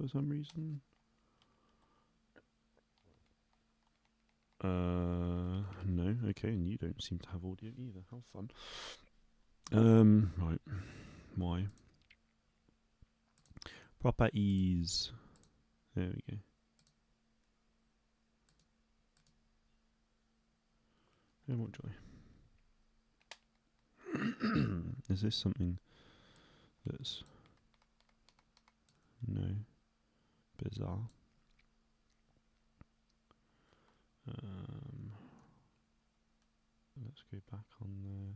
for some reason. No, okay, and you don't seem to have audio either. How fun. Right. Why? Properties. There we go. Oh, what joy. Is this something that's no bizarre? Let's go back on there.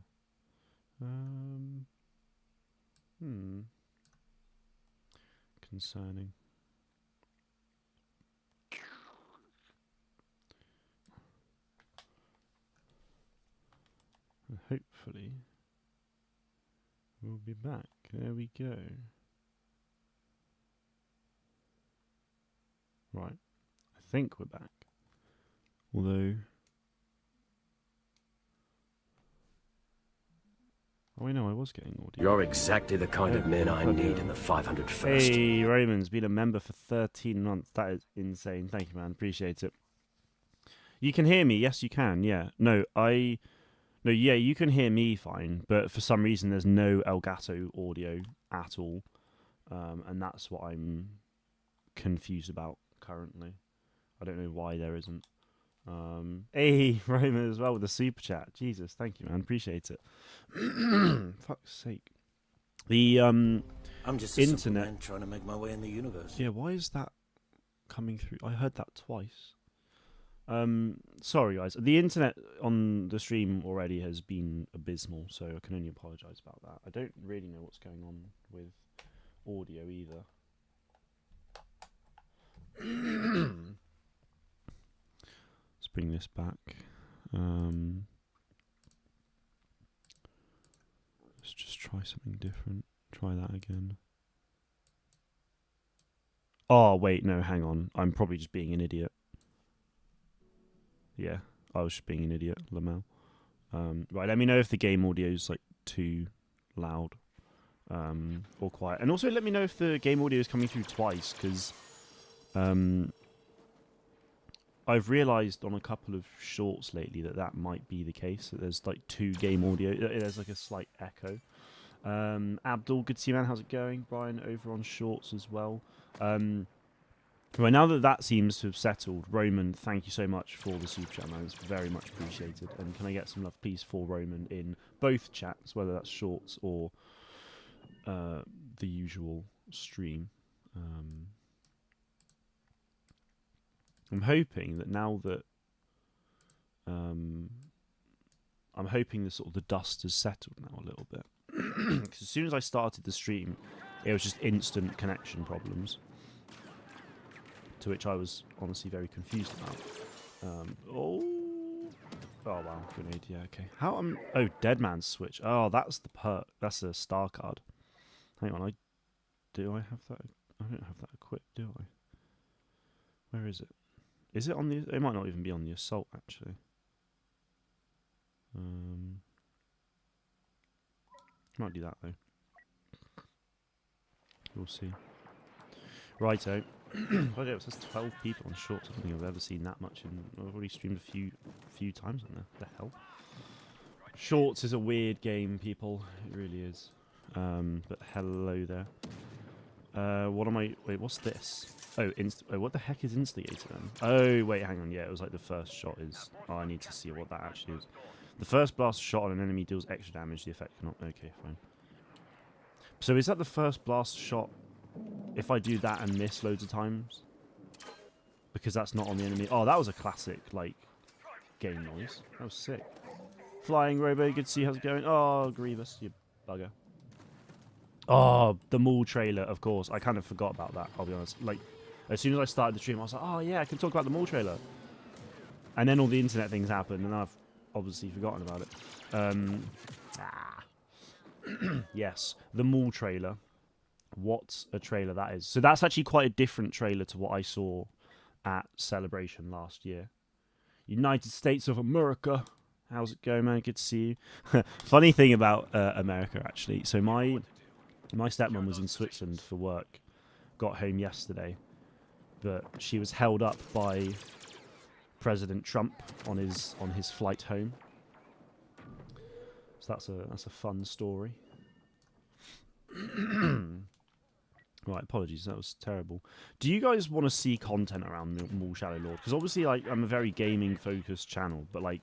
Concerning. And hopefully we'll be back. There we go. Right. I think we're back. Although... Oh, I know, I was getting audio. You're exactly the kind of men I need in the 501st. Hey, Roman's been a member for 13 months. That is insane. Thank you, man. Appreciate it. You can hear me. Yes, you can. Yeah. No, yeah, you can hear me fine, but for some reason there's no Elgato audio at all. And that's what I'm confused about currently. I don't know why there isn't. Hey, Roman as well with the super chat. Jesus, thank you, man. Appreciate it. Fuck's sake. The I'm just a internet simple man trying to make my way in the universe. Yeah, why is that coming through? I heard that twice. Sorry guys. The internet on the stream already has been abysmal, so I can only apologise about that. I don't really know what's going on with audio either. Let's bring this back. Let's just try something different. Try that again. Oh, wait, no, hang on. I'm probably just being an idiot. Yeah, I was just being an idiot, Lamel. Right, let me know if the game audio is like too loud or quiet. And also let me know if the game audio is coming through twice, because I've realised on a couple of shorts lately that might be the case. That there's like two game audio. There's like a slight echo. Abdul, good to see you, man. How's it going? Brian over on shorts as well. Right, now that seems to have settled, Roman, thank you so much for the super chat, man. It's very much appreciated. And can I get some love, please, for Roman in both chats, whether that's shorts or the usual stream. I'm hoping that now that I'm hoping the sort of the dust has settled now a little bit. Because as soon as I started the stream, it was just instant connection problems, to which I was honestly very confused about. Oh wow, grenade. Yeah, okay. Oh, Dead Man's Switch. Oh, that's the perk. That's a star card. Hang on, do I have that? I don't have that equipped, do I? Where is it? Is it on the? It might not even be on the assault, actually. Might do that though. We'll see. Righto. Bloody hell, it says 12 people on shorts. I don't think I've ever seen that much. I've already streamed a few times on there. The hell? Shorts is a weird game, people. It really is. But hello there. What am I? Wait, what's this? Oh, what the heck is Instigator then? Oh, wait, hang on. Yeah, it was like the first shot is. Oh, I need to see what that actually is. The first blast shot on an enemy deals extra damage. The effect cannot. Okay, fine. So is that the first blast shot? If I do that and miss loads of times, because that's not on the enemy. Oh, that was a classic like game noise. That was sick. Flying Robo, good to see. How's it going? Oh, Grievous, you bugger. Oh, the Maul trailer, of course. I kind of forgot about that, I'll be honest. Like, as soon as I started the stream, I was like, oh yeah, I can talk about the Maul trailer. And then all the internet things happened, and I've obviously forgotten about it. Yes, the Maul trailer. What a trailer that is. So that's actually quite a different trailer to what I saw at Celebration last year. United States of America. How's it going, man? Good to see you. Funny thing about America, actually. So my stepmom was in Switzerland for work got home yesterday, but she was held up by President Trump on his flight home. So that's a fun story. Right, apologies, that was terrible. Do you guys want to see content around Maul Shadow Lord? Because obviously, like, I'm a very gaming focused channel, but like,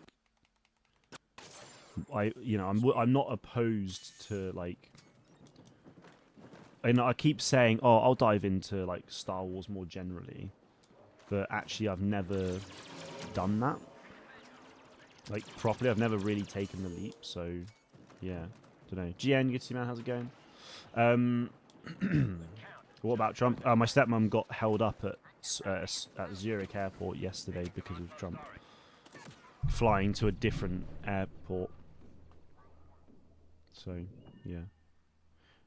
I'm not opposed to like. And I keep saying, oh, I'll dive into like Star Wars more generally, but actually, I've never done that. Like properly, I've never really taken the leap. So, yeah, don't know. GN, good to see, man. How's it going? What about Trump? My stepmom got held up at Zurich Airport yesterday because of Trump flying to a different airport. So, yeah.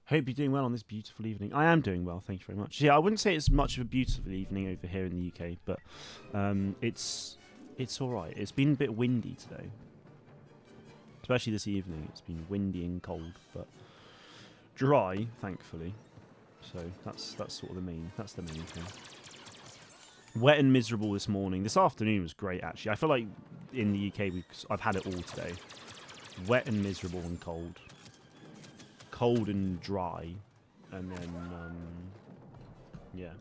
Hope you're doing well on this beautiful evening. I am doing well, thank you very much. Yeah, I wouldn't say it's much of a beautiful evening over here in the UK, but it's all right. It's been a bit windy today, especially this evening. It's been windy and cold, but dry, thankfully. So that's sort of the main thing. Wet and miserable this morning. This afternoon was great, actually. I feel like in the UK I've had it all today. Wet and miserable and cold. Cold and dry, and then yeah.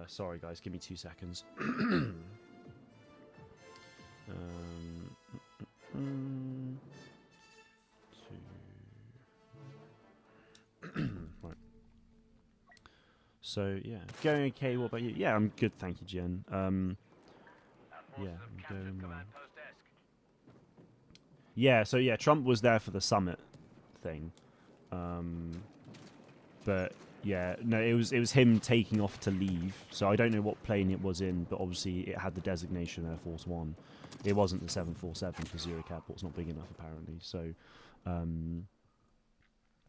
Sorry guys, give me 2 seconds. Right. So yeah, going okay. What about you? Yeah, I'm good, thank you, Jen. Yeah, I'm going well. Yeah, so yeah, Trump was there for the summit thing, but yeah, no, it was him taking off to leave. So I don't know what plane it was in, but obviously it had the designation Air Force One. It wasn't the 747 because Zurich Airport's not big enough apparently. So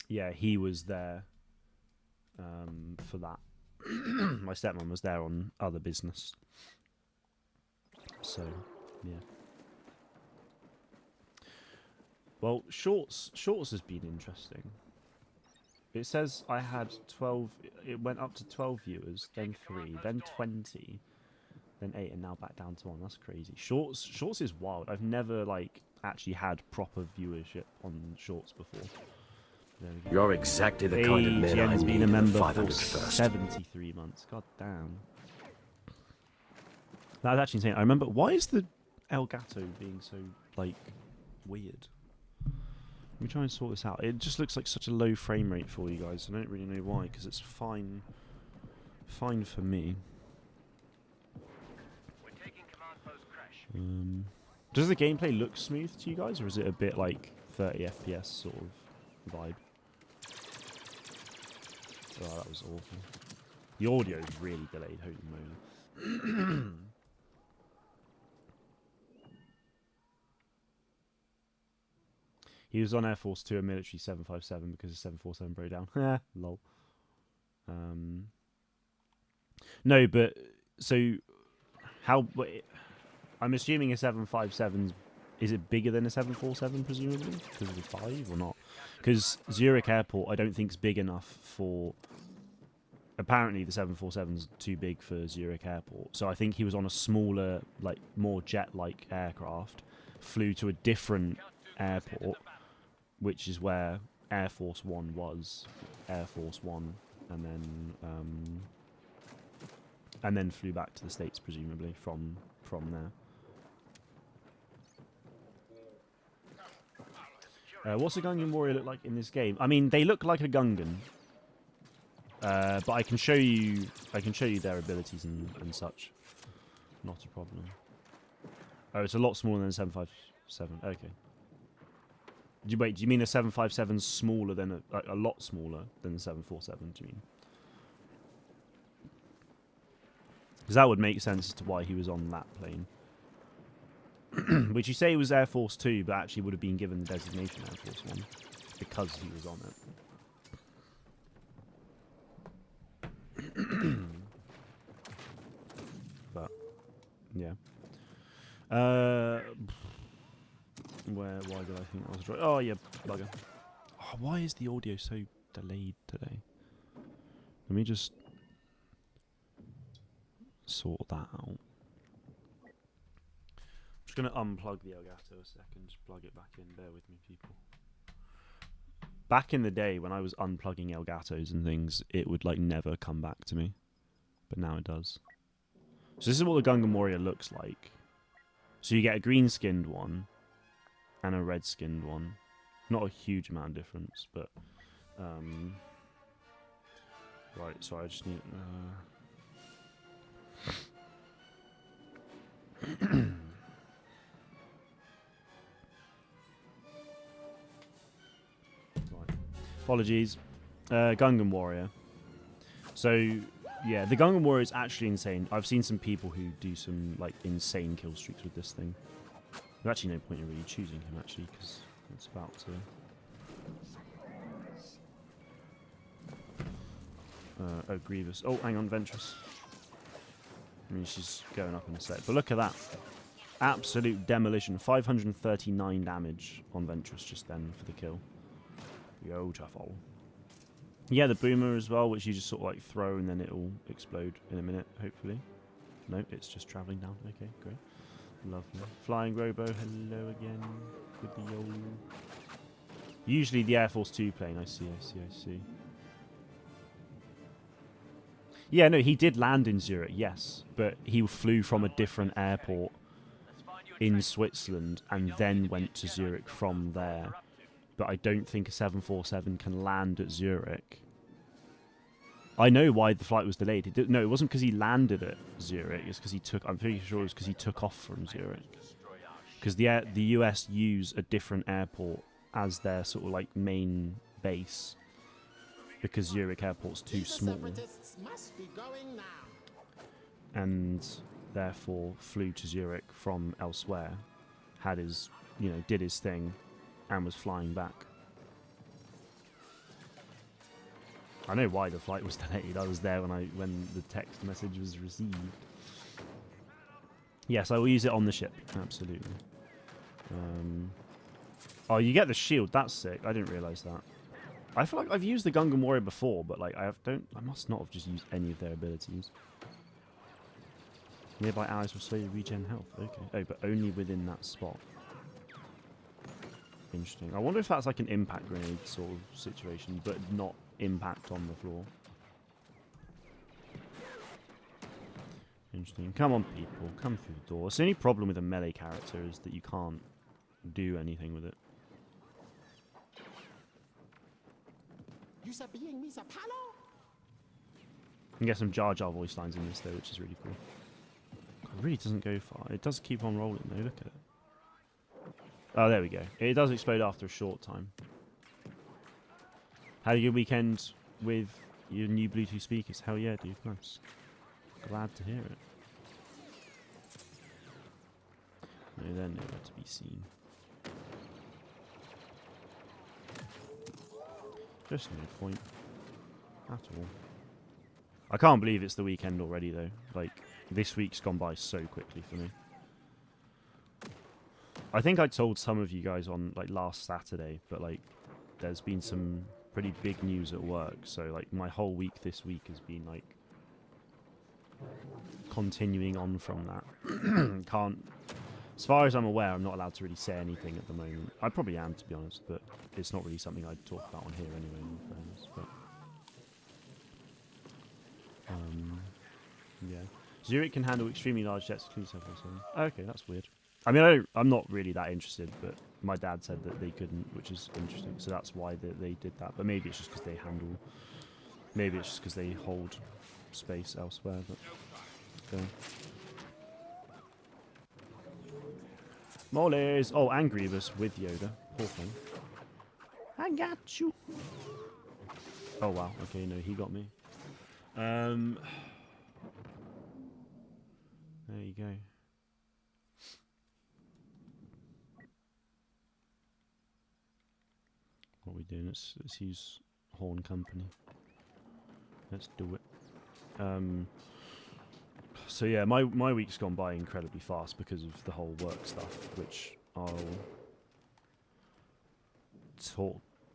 yeah, he was there for that. My stepmom was there on other business. So yeah. Well, shorts has been interesting. It says I had 12. It went up to 12 viewers, then 3, then 20, then 8, and now back down to 1. That's crazy. Shorts is wild. I've never like actually had proper viewership on shorts before. You're exactly the kind of man I has need been a in the member for 501st. 73 months. God damn. That's actually insane. I remember. Why is the Elgato being so like weird? Let me try and sort this out. It just looks like such a low frame rate for you guys. I don't really know why, because it's fine for me. Does the gameplay look smooth to you guys, or is it a bit like 30 FPS sort of vibe? Oh, that was awful. The audio is really delayed. Holy moly. He was on Air Force 2 and military 757 because the 747 broke down. Lol. No, but so how? I'm assuming a 757 is it bigger than a 747 presumably because of the 5 or not? Because Zurich Airport I don't think is big enough for. Apparently the 747's too big for Zurich Airport, so I think he was on a smaller, like more jet-like aircraft, flew to a different airport, which is where Air Force One was, Air Force One, and then flew back to the States presumably from there. What's a Gungan warrior look like in this game? I mean, they look like a Gungan, but I can show you their abilities and such. Not a problem. Oh, it's a lot smaller than a 757. Okay. Wait, do you mean a 757's smaller than a lot smaller than the 747? Do you mean? Because that would make sense as to why he was on that plane. Which you say was Air Force 2, but actually would have been given the designation Air Force 1 because he was on it. But yeah. Why did I think I was right? Oh yeah, bugger. Oh, why is the audio so delayed today. Let me just sort that out. I'm just going to unplug the Elgato a second, just plug it back in. Bear with me, people. Back in the day when I was unplugging Elgatos and things, it would like never come back to me. But now it does. So this is what the Gungam Warrior looks like. So you get a green skinned one and a red skinned one. Not a huge amount of difference, but right, so I just need right. Apologies. Gungam Warrior. So yeah, the Gungam Warrior is actually insane. I've seen some people who do some like insane kill streaks with this thing. There's actually no point in really choosing him actually, because it's about to. Oh, Grievous. Oh, hang on, Ventress. I mean, she's going up in a sec. But look at that. Absolute demolition. 539 damage on Ventress just then for the kill. Yo, Truffle. Yeah, the boomer as well, which you just sort of like throw and then it'll explode in a minute, hopefully. No, it's just travelling down. Okay, great. Lovely. Flying Robo, hello again. With the old... Usually the Air Force 2 plane. I see. Yeah, no, he did land in Zurich, yes. But he flew from a different airport in Switzerland and then went to Zurich from there. But I don't think a 747 can land at Zurich. I know why the flight was delayed. No, it wasn't because he landed at Zurich. It's because he took... I'm pretty sure it was because he took off from Zurich. Because the US use a different airport as their sort of like main base. Because Zurich Airport's too small. And therefore flew to Zurich from elsewhere. Had his... did his thing. And was flying back. I know why the flight was delayed. I was there when the text message was received. Yes, I will use it on the ship. Absolutely. Oh, you get the shield. That's sick. I didn't realise that. I feel like I've used the Gungam Warrior before, but like I must not have just used any of their abilities. Nearby allies will slowly regen health. Okay. Oh, but only within that spot. Interesting. I wonder if that's like an impact grenade sort of situation, but not impact on the floor. Interesting. Come on, people. Come through the door. The only problem with a melee character is that you can't do anything with it. You can get some Jar Jar voice lines in this though, which is really cool. God, it really doesn't go far. It does keep on rolling though. Look at it. Oh, there we go. It does explode after a short time. Had a good weekend with your new Bluetooth speakers. Hell yeah, dude. Nice. Glad to hear it. No, they're nowhere to be seen. Just no point at all. I can't believe it's the weekend already, though. Like, this week's gone by so quickly for me. I think I told some of you guys on like last Saturday, but like there's been some pretty big news at work, so like my whole week this week has been like continuing on from that. Can't, as far as I'm aware, I'm not allowed to really say anything at the moment. I probably am, to be honest, but it's not really something I'd talk about on here anyway, in fairness. But yeah, Zurich can handle extremely large jets. Okay, that's weird. I mean, I'm not really that interested, but my dad said that they couldn't, which is interesting. So that's why they did that. But maybe it's just because they handle... Maybe it's just because they hold space elsewhere. But okay. Moles! Oh, and Grievous with Yoda. Poor thing. I got you! Oh, wow. Okay, no, he got me. There you go. What are we doing? Let's use Horn Company. Let's do it. So yeah, my week's gone by incredibly fast because of the whole work stuff, which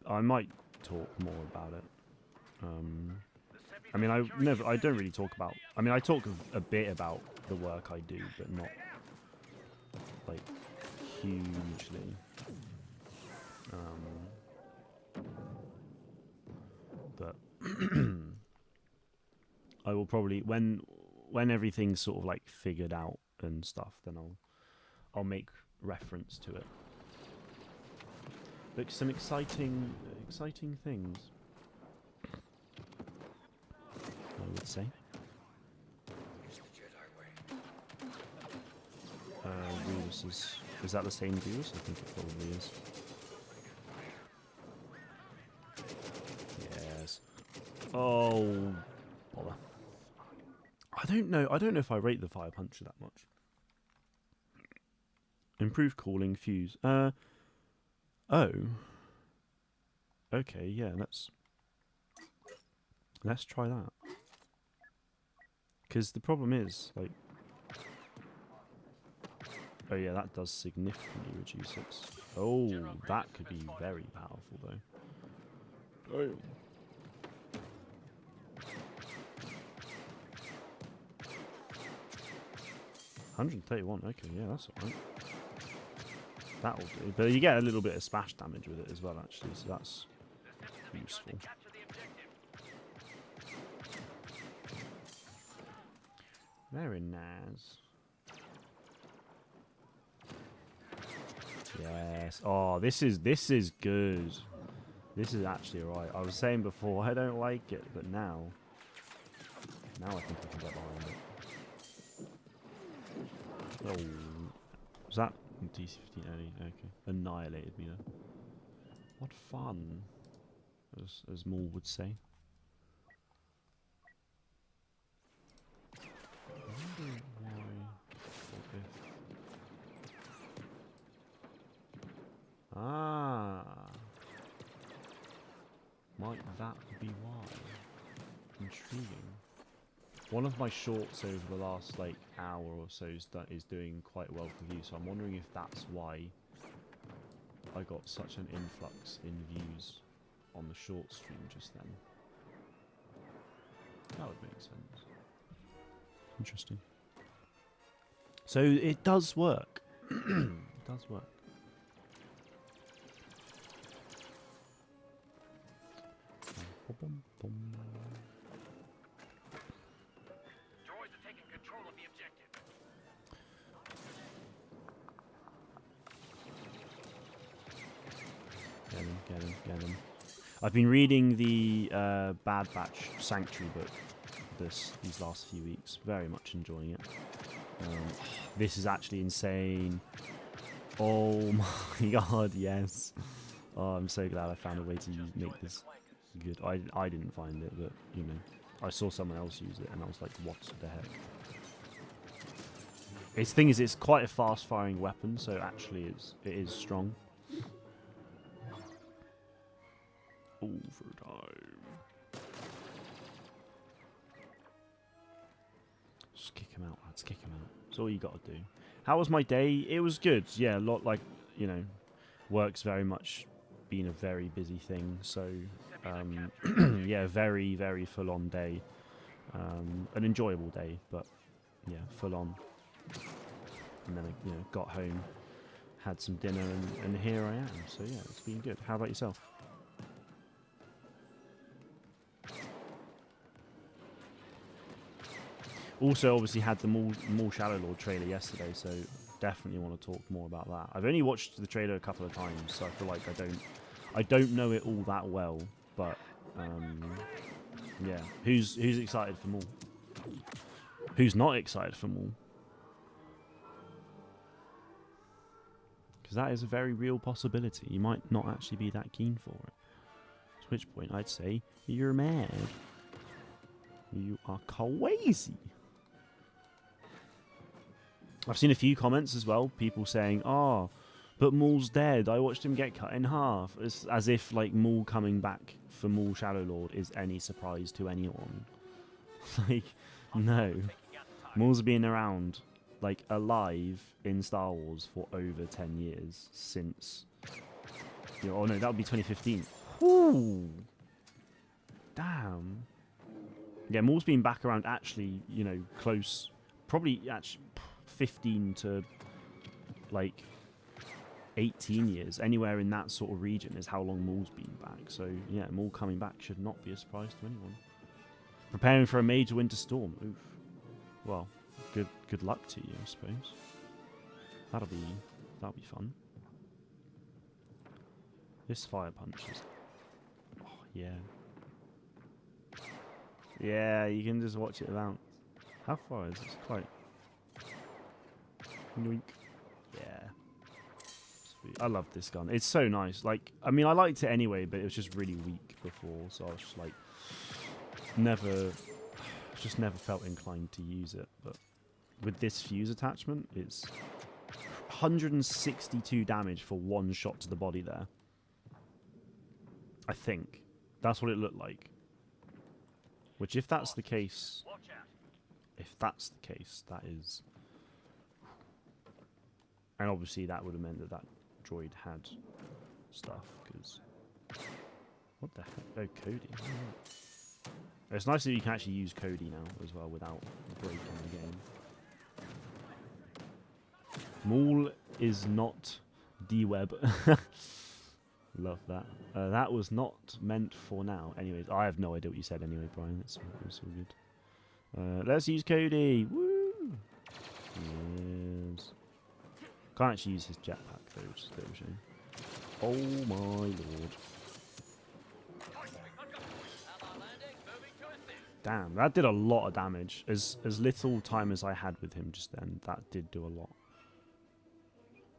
I might talk more about it. I mean, I don't really talk about. I mean, I talk a bit about the work I do, but not like hugely. But I will probably when everything's sort of like figured out and stuff, then I'll make reference to it. But some exciting things, I would say. Wheels is that the same wheels? I think it probably is. Yes. Oh, bother. I don't know if I rate the fire puncher that much. Improved cooling fuse. Oh. Okay, yeah, let's try that. Because the problem is, like, oh yeah, that does significantly reduce it. Oh, that could be very powerful though. Oh. 131, okay, yeah, that's alright. That'll do. But you get a little bit of splash damage with it as well, actually, so that's useful. Very nice. Yes. Oh, this is good. This is actually alright. I was saying before I don't like it, but now I think I can get behind it. Oh, was that DC-15 early? Okay, annihilated me then. What fun, as Maul would say. I wonder why. Ah, might that be why? Intriguing. One of my shorts over the last like hour or so is doing quite well for views, so I'm wondering if that's why I got such an influx in views on the short stream just then. That would make sense. Interesting. So it does work. It does work. Droids are taking control of the objective. Get him. I've been reading the Bad Batch Sanctuary book these last few weeks. Very much enjoying it. This is actually insane. Oh my god, yes. Oh, I'm so glad I found a way to make this good. I didn't find it, but you know, I saw someone else use it and I was like, what the heck? Its thing is, it's quite a fast firing weapon, so actually it is strong. Overtime. Just kick him out, lads, kick him out. That's all you gotta do. How was my day? It was good. Yeah, a lot, like, you know, work's very much been a very busy thing, so yeah, very, very full-on day. An enjoyable day, but yeah, full-on. And then I, you know, got home, had some dinner, and here I am. So yeah, it's been good. How about yourself? Also, obviously had the Maul Shadow Lord trailer yesterday, so definitely want to talk more about that. I've only watched the trailer a couple of times, so I feel like I don't know it all that well, but yeah. Who's excited for Maul? Who's not excited for Maul? Because that is a very real possibility. You might not actually be that keen for it. At which point I'd say you're mad. You are crazy. I've seen a few comments as well, people saying, "Oh, but Maul's dead. I watched him get cut in half." It's as if like Maul coming back for Maul Shadow Lord is any surprise to anyone. Like, no. Maul's been around, like, alive in Star Wars for over 10 years since. You know, oh no, that would be 2015. Ooh. Damn. Yeah, Maul's been back around actually, you know, close. Probably actually 15 to like 18 years. Anywhere in that sort of region is how long Maul's been back. So yeah, Maul coming back should not be a surprise to anyone. Preparing for a major winter storm. Oof. Well, good luck to you, I suppose. That'll be fun. This fire punch is... Oh, yeah. Yeah, you can just watch it bounce. How far is this? Quite... Yoink. Yeah. Sweet. I love this gun. It's so nice. Like, I mean, I liked it anyway, but it was just really weak before, so I was just like... Just never felt inclined to use it, but... With this fuse attachment, it's... 162 damage for one shot to the body there. I think. That's what it looked like. Which, if that's the case... If that's the case, that is... And obviously that would have meant that that droid had stuff, because... What the heck? Oh, Cody. Oh. It's nice that you can actually use Cody now as well without breaking the game. Maul is not D-Web. Love that. That was not meant for now. Anyways, I have no idea what you said anyway, Brian. It's all good. Let's use Cody. Woo! Yes. Can't actually use his jetpack though, which is a bit of a shame. Oh my lord. Damn, that did a lot of damage. As little time as I had with him just then, that did do a lot.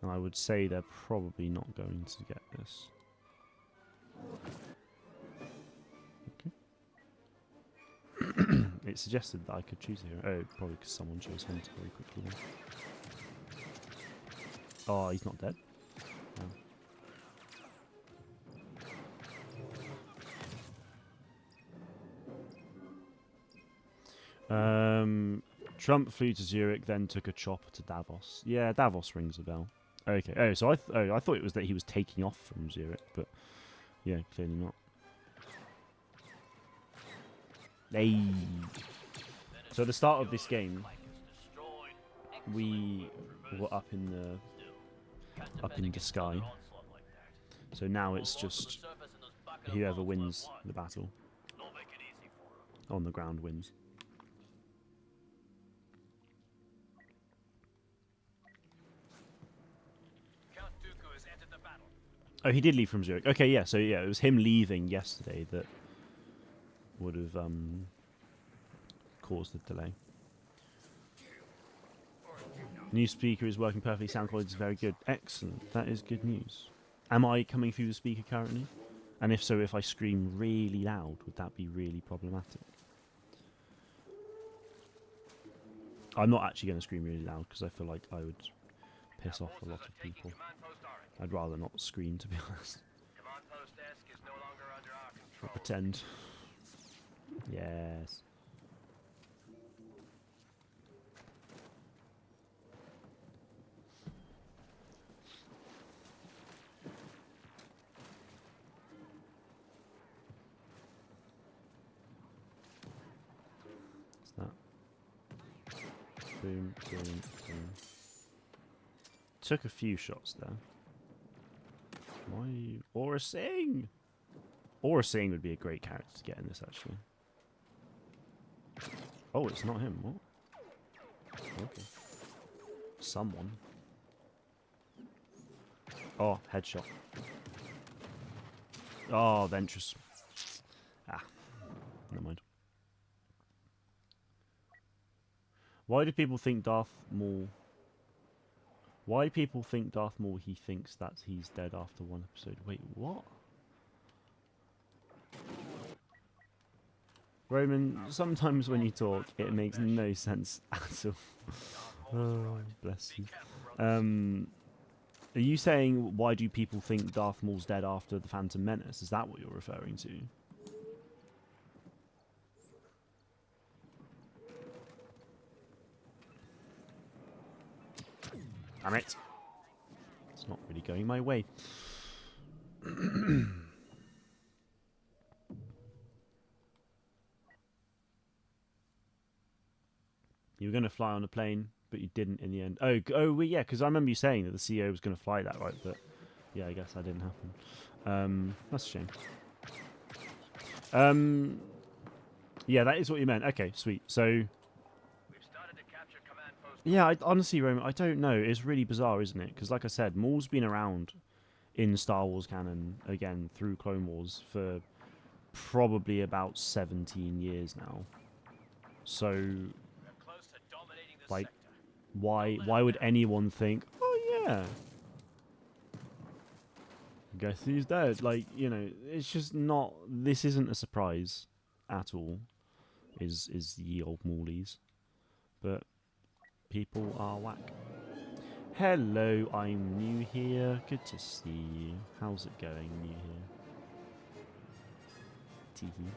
And I would say they're probably not going to get this. Okay. It suggested that I could choose a hero. Oh, probably because someone chose Hunter very quickly then. Oh, he's not dead. No. Trump flew to Zurich, then took a chopper to Davos. Yeah, Davos rings a bell. Okay. Oh, so I thought it was that he was taking off from Zurich, but yeah, clearly not. Hey. So at the start of this game, we were up in the sky. So now it's just whoever wins the battle on the ground wins. Oh, he did leave from Zurich. Okay, yeah, so yeah, it was him leaving yesterday that would have caused the delay. New speaker is working perfectly, sound quality is very good. Excellent, that is good news. Am I coming through the speaker currently? And if so, if I scream really loud, would that be really problematic? I'm not actually going to scream really loud because I feel like I would piss off a lot of people. I'd rather not scream, to be honest. Or pretend. Yes. What's that? Boom, boom, boom. Took a few shots there. Why? Aura Singh! Aura Singh would be a great character to get in this, actually. Oh, it's not him. What? Okay. Someone. Oh, headshot. Oh, Ventress. Ah. Never mind. Why do people think Darth Maul... Why people think Darth Maul, he thinks that he's dead after one episode. Wait, what? Roman, sometimes when you talk, it makes no sense at all. Oh, bless you. Are you saying, why do people think Darth Maul's dead after the Phantom Menace? Is that what you're referring to? Damn it. It's not really going my way. You were going to fly on a plane, but you didn't in the end. Oh, well, yeah, because I remember you saying that the CEO was going to fly that, right? But yeah, I guess that didn't happen. That's a shame. Yeah, that is what you meant. Okay, sweet. So, We've started to capture command post. yeah, honestly, Roman, I don't know. It's really bizarre, isn't it? Because, like I said, Maul's been around in Star Wars canon, again, through Clone Wars, for probably about 17 years now. So, We're close to dominating this like, sector. why would anyone think, oh, yeah, guess who's dead? Like, you know, it's just not, this isn't a surprise at all, is ye old Maulies. But people are whack. Hello, I'm new here. Good to see you. How's it going, new here? Teehee.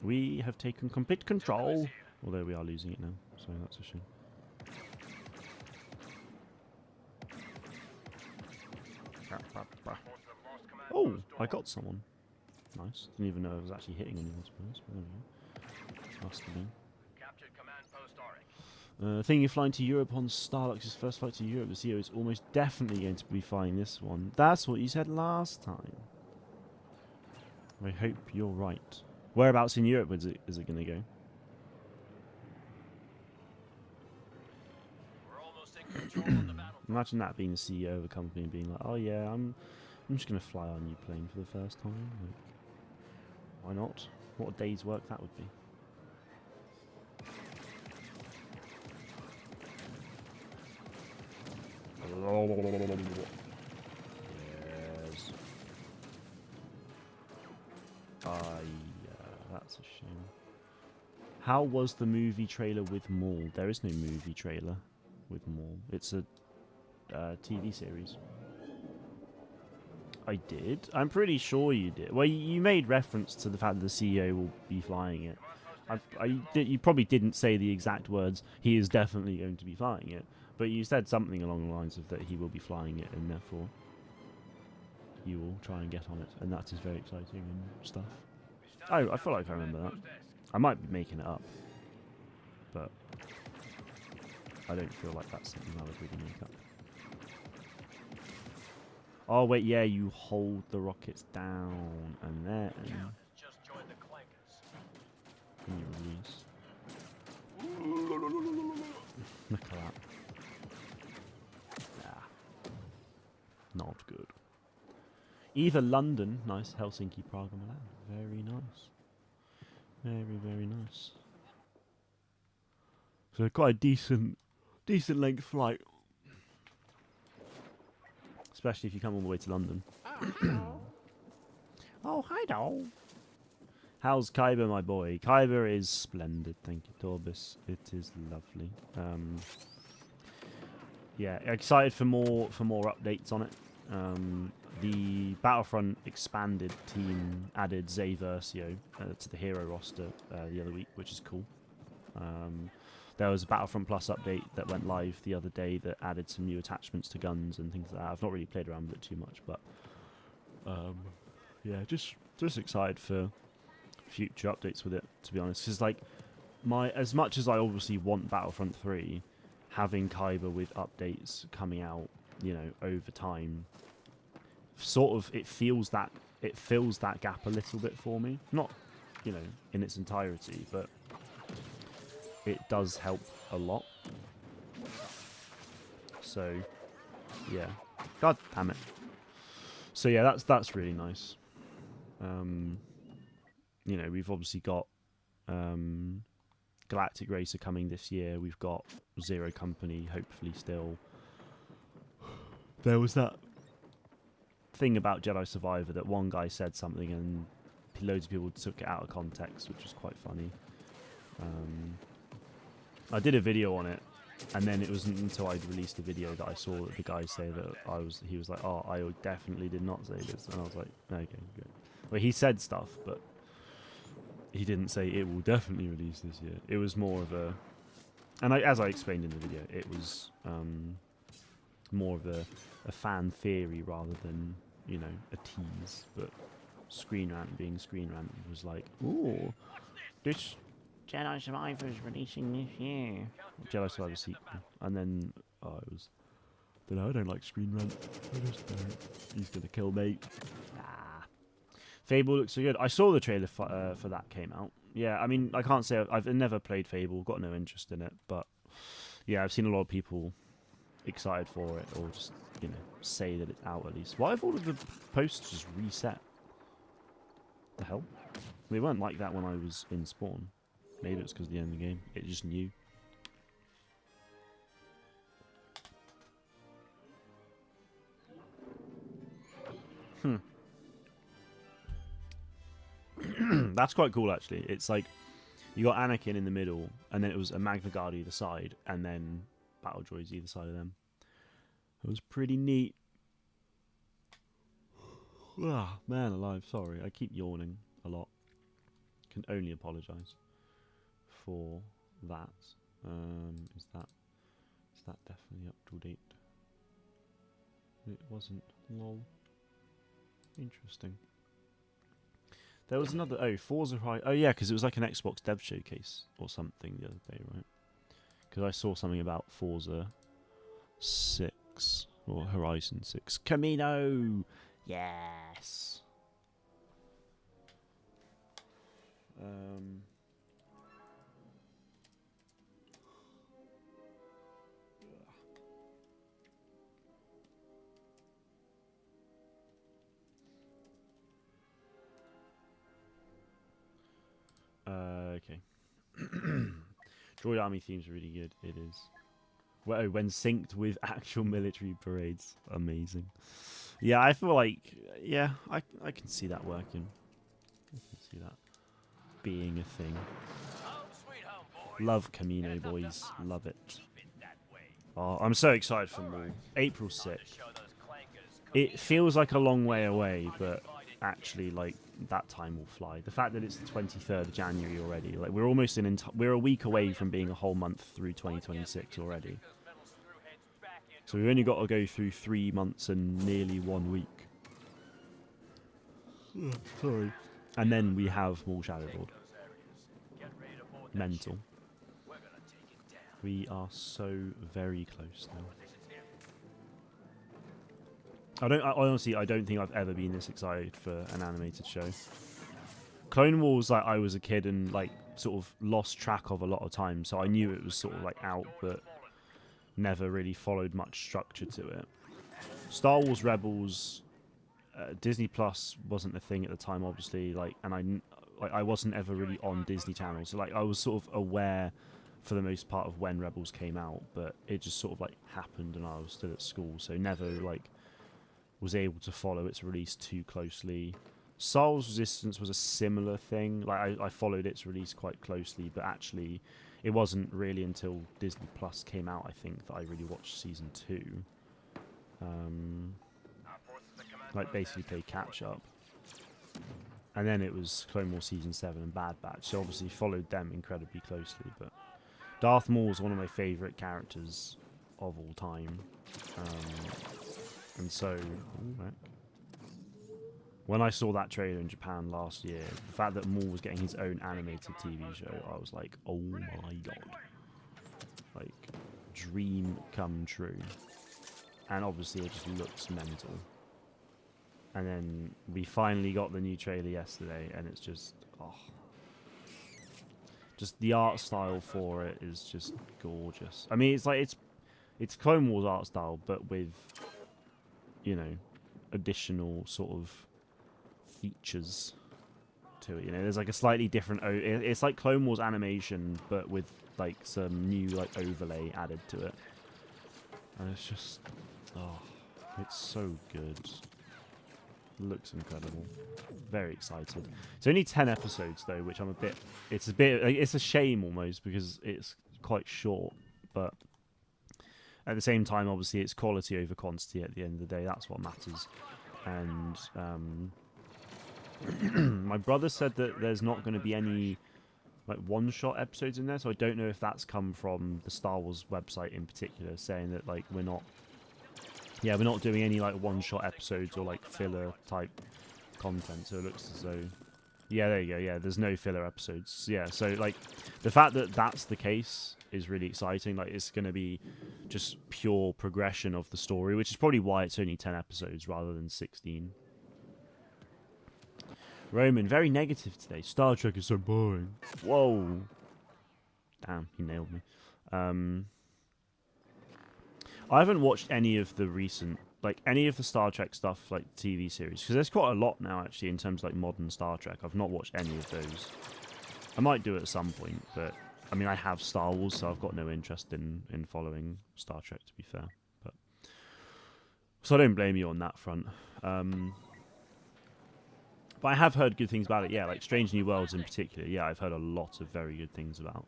We have taken complete control. Although we are losing it now, so that's a shame. Oh, I got someone. Nice. Didn't even know I was actually hitting anyone, I suppose. But there we go. Must have been. Captured command post Auric. Thinking of flying to Europe on Starlux's first flight to Europe. The CEO is almost definitely going to be flying this one. That's what you said last time. I hope you're right. Whereabouts in Europe is it going to go? We're almost in control of the battle. Imagine that being the CEO of a company and being like, oh yeah, I'm just going to fly our new plane for the first time. Like, why not? What a day's work that would be. Yes. That's a shame. How was the movie trailer with Maul? There is no movie trailer with Maul. It's a TV series. I did. I'm pretty sure you did. Well, you made reference to the fact that the CEO will be flying it. You probably didn't say the exact words, he is definitely going to be flying it. But you said something along the lines of that he will be flying it and therefore you will try and get on it. And that is very exciting and stuff. Oh, I feel like I remember that. I might be making it up. But I don't feel like that's something I would really make up. Oh, wait, yeah, you hold the rockets down and then Just joined the clankers. you release. Look at that. Yeah. Not good. Either London, nice, Helsinki, Prague, and Milan. Very nice. Very, very nice. So quite a decent length flight. Especially if you come all the way to London. Oh, hi, doll. How's Kyber, my boy? Kyber is splendid, thank you, Torbis. It is lovely. Yeah, excited for more updates on it. The Battlefront expanded team added Zay Versio to the hero roster the other week, which is cool. There was a Battlefront Plus update that went live the other day that added some new attachments to guns and things like that. I've not really played around with it too much, but yeah, just excited for future updates with it, to be honest. Because like as much as I obviously want Battlefront 3, having Kyber with updates coming out, you know, over time, sort of it fills that gap a little bit for me. Not, you know, in its entirety, but it does help a lot. So yeah, god damn it. So yeah, that's really nice. You know, we've obviously got Galactic Racer coming this year. We've got Zero Company, hopefully still. There was that thing about Jedi Survivor that one guy said something and loads of people took it out of context, which was quite funny. I did a video on it, and then it wasn't until I'd released the video that I saw that the guy say that he was like, oh, I definitely did not say this, and I was like, okay, good. Well, he said stuff, but he didn't say it will definitely release this year. It was more of a, and as I explained in the video, it was more of a fan theory rather than, you know, a tease. But Screen Rant being Screen Rant was like, ooh, this Jedi Survivor's releasing this year. Jedi Survivor sequel. And then, it was... But I don't like Screen Rant. I just don't. He's gonna kill me. Ah. Fable looks so good. I saw the trailer for that came out. Yeah, I mean, I can't say I've never played Fable, got no interest in it, but yeah, I've seen a lot of people excited for it, or just, you know, say that it's out at least. Why have all of the posts just reset? The hell? They weren't like that when I was in Spawn. Maybe it's because of the end of the game. It just knew. That's quite cool, actually. It's like you got Anakin in the middle, and then it was a Magna Guard either side, and then battle droids either side of them. It was pretty neat. Ah, man alive, sorry. I keep yawning a lot. Can only apologise for that. Is that definitely up to date? It wasn't. Lol. Interesting. There was another... Forza Horizon... Oh, yeah, because it was like an Xbox dev showcase or something the other day, right? Because I saw something about Forza 6 or Horizon 6. Camino! Yes! Okay. Droid Army theme's really good. It is. Well, when synced with actual military parades. Amazing. Yeah, I feel like... Yeah, I can see that working. I can see that being a thing. Love Camino, boys. Love it. Oh, I'm so excited for more. April 6th. It feels like a long way away, but actually, like, that time will fly. The fact that it's the 23rd of January already, like, we're almost we're a week away from being a whole month through 2026 already. So we've only got to go through 3 months and nearly 1 week. Sorry. And then we have Maul Shadowlord. Mental. We are so very close now. Honestly, I don't think I've ever been this excited for an animated show. Clone Wars, like, I was a kid and, like, sort of lost track of a lot of times, so I knew it was sort of, like, out, but never really followed much structure to it. Star Wars Rebels, Disney Plus wasn't a thing at the time, obviously, like, and I wasn't ever really on Disney Channel, so, like, I was sort of aware for the most part of when Rebels came out, but it just sort of, like, happened and I was still at school, so never, like, was able to follow its release too closely. Star Wars Resistance was a similar thing. Like, I followed its release quite closely, but actually it wasn't really until Disney Plus came out, I think, that I really watched Season 2. Like, basically played catch-up. And then it was Clone Wars Season 7 and Bad Batch, so obviously followed them incredibly closely. But Darth Maul's one of my favourite characters of all time. And so, when I saw that trailer in Japan last year, the fact that Maul was getting his own animated TV show, I was like, oh my god. Like, dream come true. And obviously it just looks mental. And then we finally got the new trailer yesterday, and it's just, just the art style for it is just gorgeous. I mean, it's like, it's Clone Wars art style, but with, you know, additional sort of features to it. You know, there's like a slightly different... it's like Clone Wars animation, but with like some new like overlay added to it. And it's just... oh, it's so good. Looks incredible. Very excited. It's only 10 episodes though, which I'm a bit... it's a shame almost, because it's quite short, but... at the same time, obviously, it's quality over quantity at the end of the day. That's what matters. And my brother said that there's not going to be any like one-shot episodes in there, so I don't know if that's come from the Star Wars website in particular, saying that like we're not doing any like one-shot episodes or like filler type content. So it looks as though Yeah, there you go. Yeah, there's no filler episodes. Yeah, so like the fact that that's the case is really exciting. Like it's going to be just pure progression of the story, which is probably why it's only 10 episodes rather than 16. Roman, very negative today. Star Trek is so boring. Whoa. Damn, he nailed me. I haven't watched any of the recent, like any of the Star Trek stuff, like TV series, because there's quite a lot now actually in terms of like modern Star Trek. I've not watched any of those. I might do it at some point, but I mean I have Star Wars, so I've got no interest in following Star Trek, to be fair. But so I don't blame you on that front. But I have heard good things about it. Yeah, like Strange New Worlds in particular. Yeah, I've heard a lot of very good things about.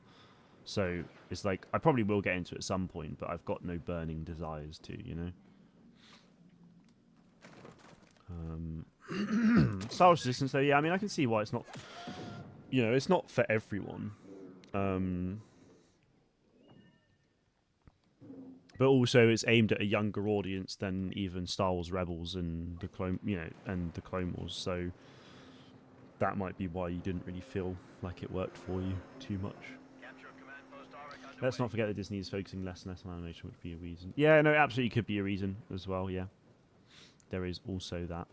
So it's like I probably will get into it at some point, but I've got no burning desires to, you know. Star Wars Resistance, though, yeah, I mean, I can see why it's not, you know, it's not for everyone. But also, it's aimed at a younger audience than even Star Wars Rebels and the Clone, you know, and the Clone Wars. So that might be why you didn't really feel like it worked for you too much. Let's not forget that Disney is focusing less and less on animation, which would be a reason. Yeah, no, absolutely could be a reason as well, yeah. There is also that.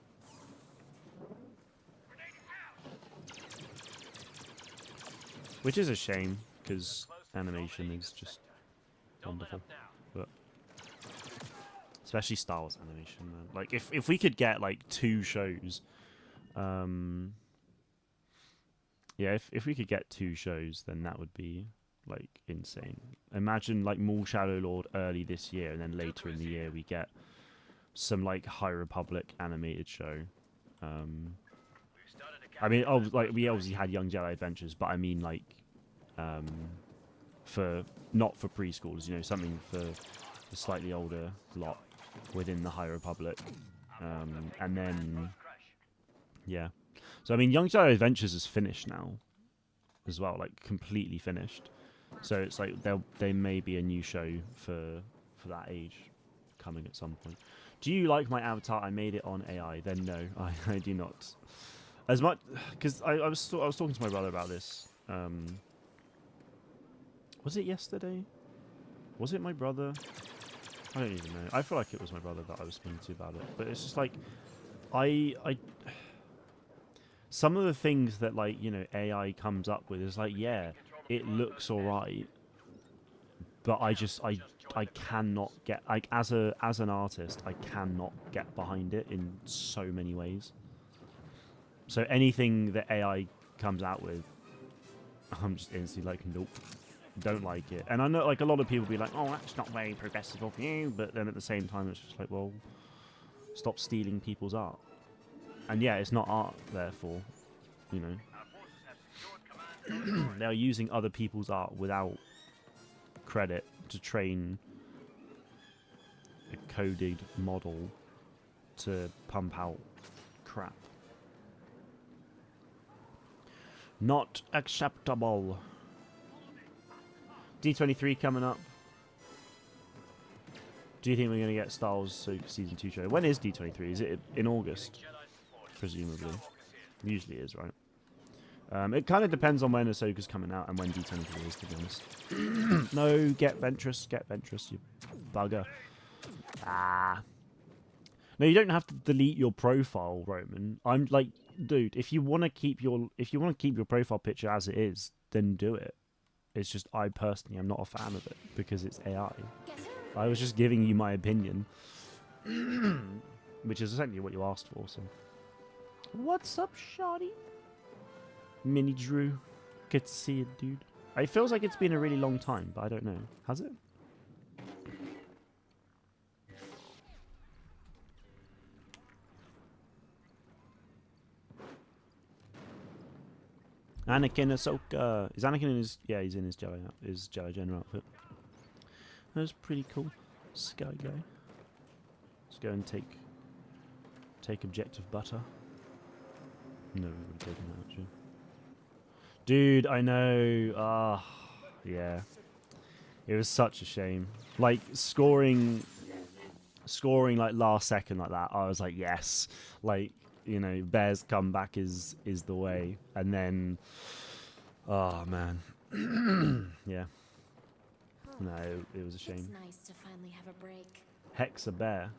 Which is a shame, because animation is just wonderful. But especially Star Wars animation, man. Like, if we could get, like, 2 shows... yeah, if we could get 2 shows, then that would be... like insane. Imagine like Maul Shadow Lord early this year, and then later in the year we get some like High Republic animated show. I mean, like we obviously had Young Jedi Adventures, but I mean like for not for preschoolers, you know, something for the slightly older lot within the High Republic, and then yeah. So I mean, Young Jedi Adventures is finished now as well, like completely finished. So it's like there may be a new show for that age coming at some point. Do you like my avatar? I made it on AI. Then no, I do not. As much because I was talking to my brother about this. Was it yesterday? Was it my brother? I don't even know. I feel like it was my brother that I was speaking to about it. But it's just like I some of the things that like, you know, AI comes up with is like, yeah, it looks alright, but I cannot get, like, as an artist, I cannot get behind it in so many ways. So anything that AI comes out with, I'm just instantly like, nope, don't like it. And I know like a lot of people be like, oh, that's not very progressive of you, but then at the same time it's just like, well, stop stealing people's art. And yeah, it's not art, therefore, you know. They're using other people's art without credit to train a coded model to pump out crap. Not acceptable. D23 coming up. Do you think we're going to get Star Wars Season 2 show? When is D23? Is it in August? Presumably. Usually is, right? It kind of depends on when Ahsoka's coming out and when D23 is, to be honest. No, get Ventress, you bugger. Ah. No, you don't have to delete your profile, Roman. I'm like, dude, if you want to keep your profile picture as it is, then do it. It's just I personally am not a fan of it because it's AI. I was just giving you my opinion, which is essentially what you asked for. So, what's up, shawty? Mini Drew, good to see you, dude. It feels like it's been a really long time, but I don't know. Has it? Anakin Ahsoka. Is Anakin in his... Yeah, he's in his Jedi General outfit. That's pretty cool. Sky guy. Let's go and take objective butter. No, we would have taken that, actually. Dude, I know. Ah, yeah. It was such a shame. Like, scoring like last second like that, I was like, yes. Like, you know, Bears comeback is the way. And then, oh man, yeah, no, it was a shame. It's nice to finally have a break. Hexa Bear,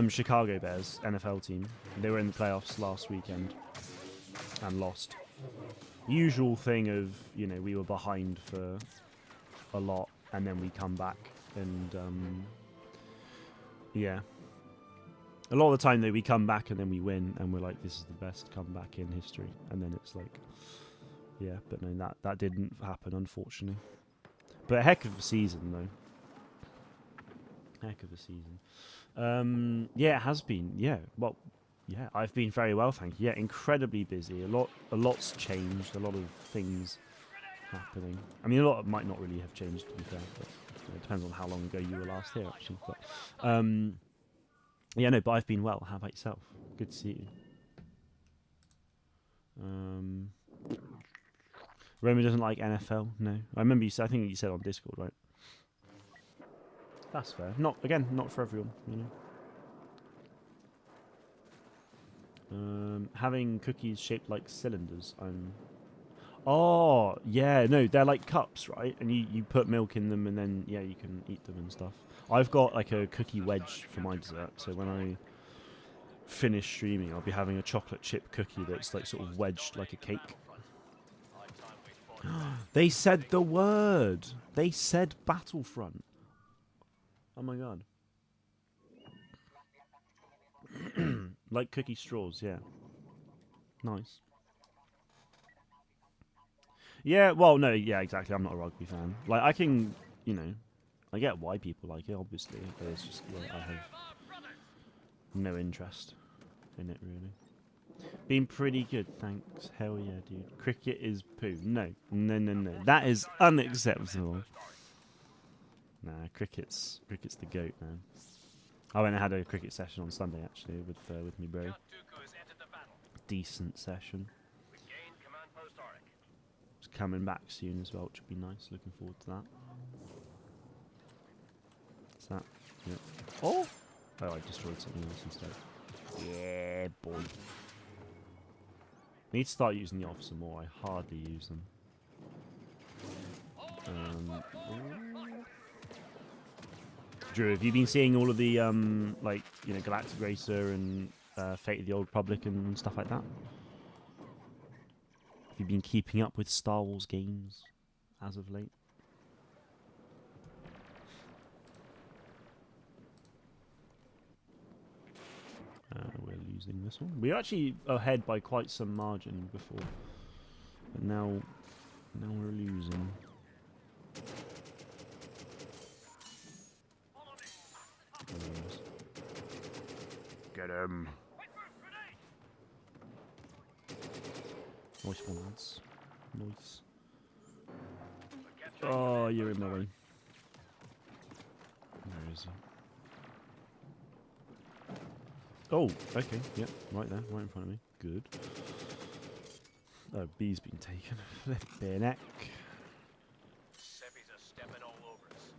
Chicago Bears, NFL team. They were in the playoffs last weekend and lost. Usual thing of, you know, we were behind for a lot and then we come back and yeah. A lot of the time though we come back and then we win and we're like, this is the best comeback in history, and then it's like, yeah, but no, that didn't happen, unfortunately. But a heck of a season though. Heck of a season. Yeah, it has been. Yeah, well, yeah, I've been very well, thank you. Yeah, incredibly busy. A lot's changed. A lot of things happening. I mean, a lot might not really have changed, to be fair, but it depends on how long ago you were last here, actually. But yeah, no, but I've been well. How about yourself? Good to see you. Roma doesn't like NFL. No, I remember you said. I think you said on Discord, right? That's fair. Not for everyone, you know. Having cookies shaped like cylinders. Oh, yeah, no, they're like cups, right? And you put milk in them and then, yeah, you can eat them and stuff. I've got like a cookie wedge for my dessert, so when I finish streaming, I'll be having a chocolate chip cookie that's like sort of wedged like a cake. They said the word! They said Battlefront. Oh my god. Like cookie straws, yeah. Nice. Yeah, well, no, yeah, exactly. I'm not a rugby fan. Like, I can, you know, I get why people like it, obviously, but it's just, well, I have no interest in it, really. Been pretty good, thanks. Hell yeah, dude. Cricket is poo. No. That is unacceptable. Nah, cricket's the goat, man. I went and had a cricket session on Sunday, actually, with me bro. Decent session. It's coming back soon as well, which would be nice. Looking forward to that. What's that? Yep. Oh! Oh, I destroyed something else instead. Yeah, boy. Need to start using the officer more. I hardly use them. Drew, have you been seeing all of the like, you know, Galactic Racer and Fate of the Old Republic and stuff like that? Have you been keeping up with Star Wars games as of late? We're losing this one. We were actually ahead by quite some margin before, but now we're losing. Get him. Nice one, lads. Nice. Oh, you're in my way. Where is he? Oh, okay. Yep, right there, right in front of me. Good. Oh, B's been taken. Flipping heck. Seppies are stepping all over us.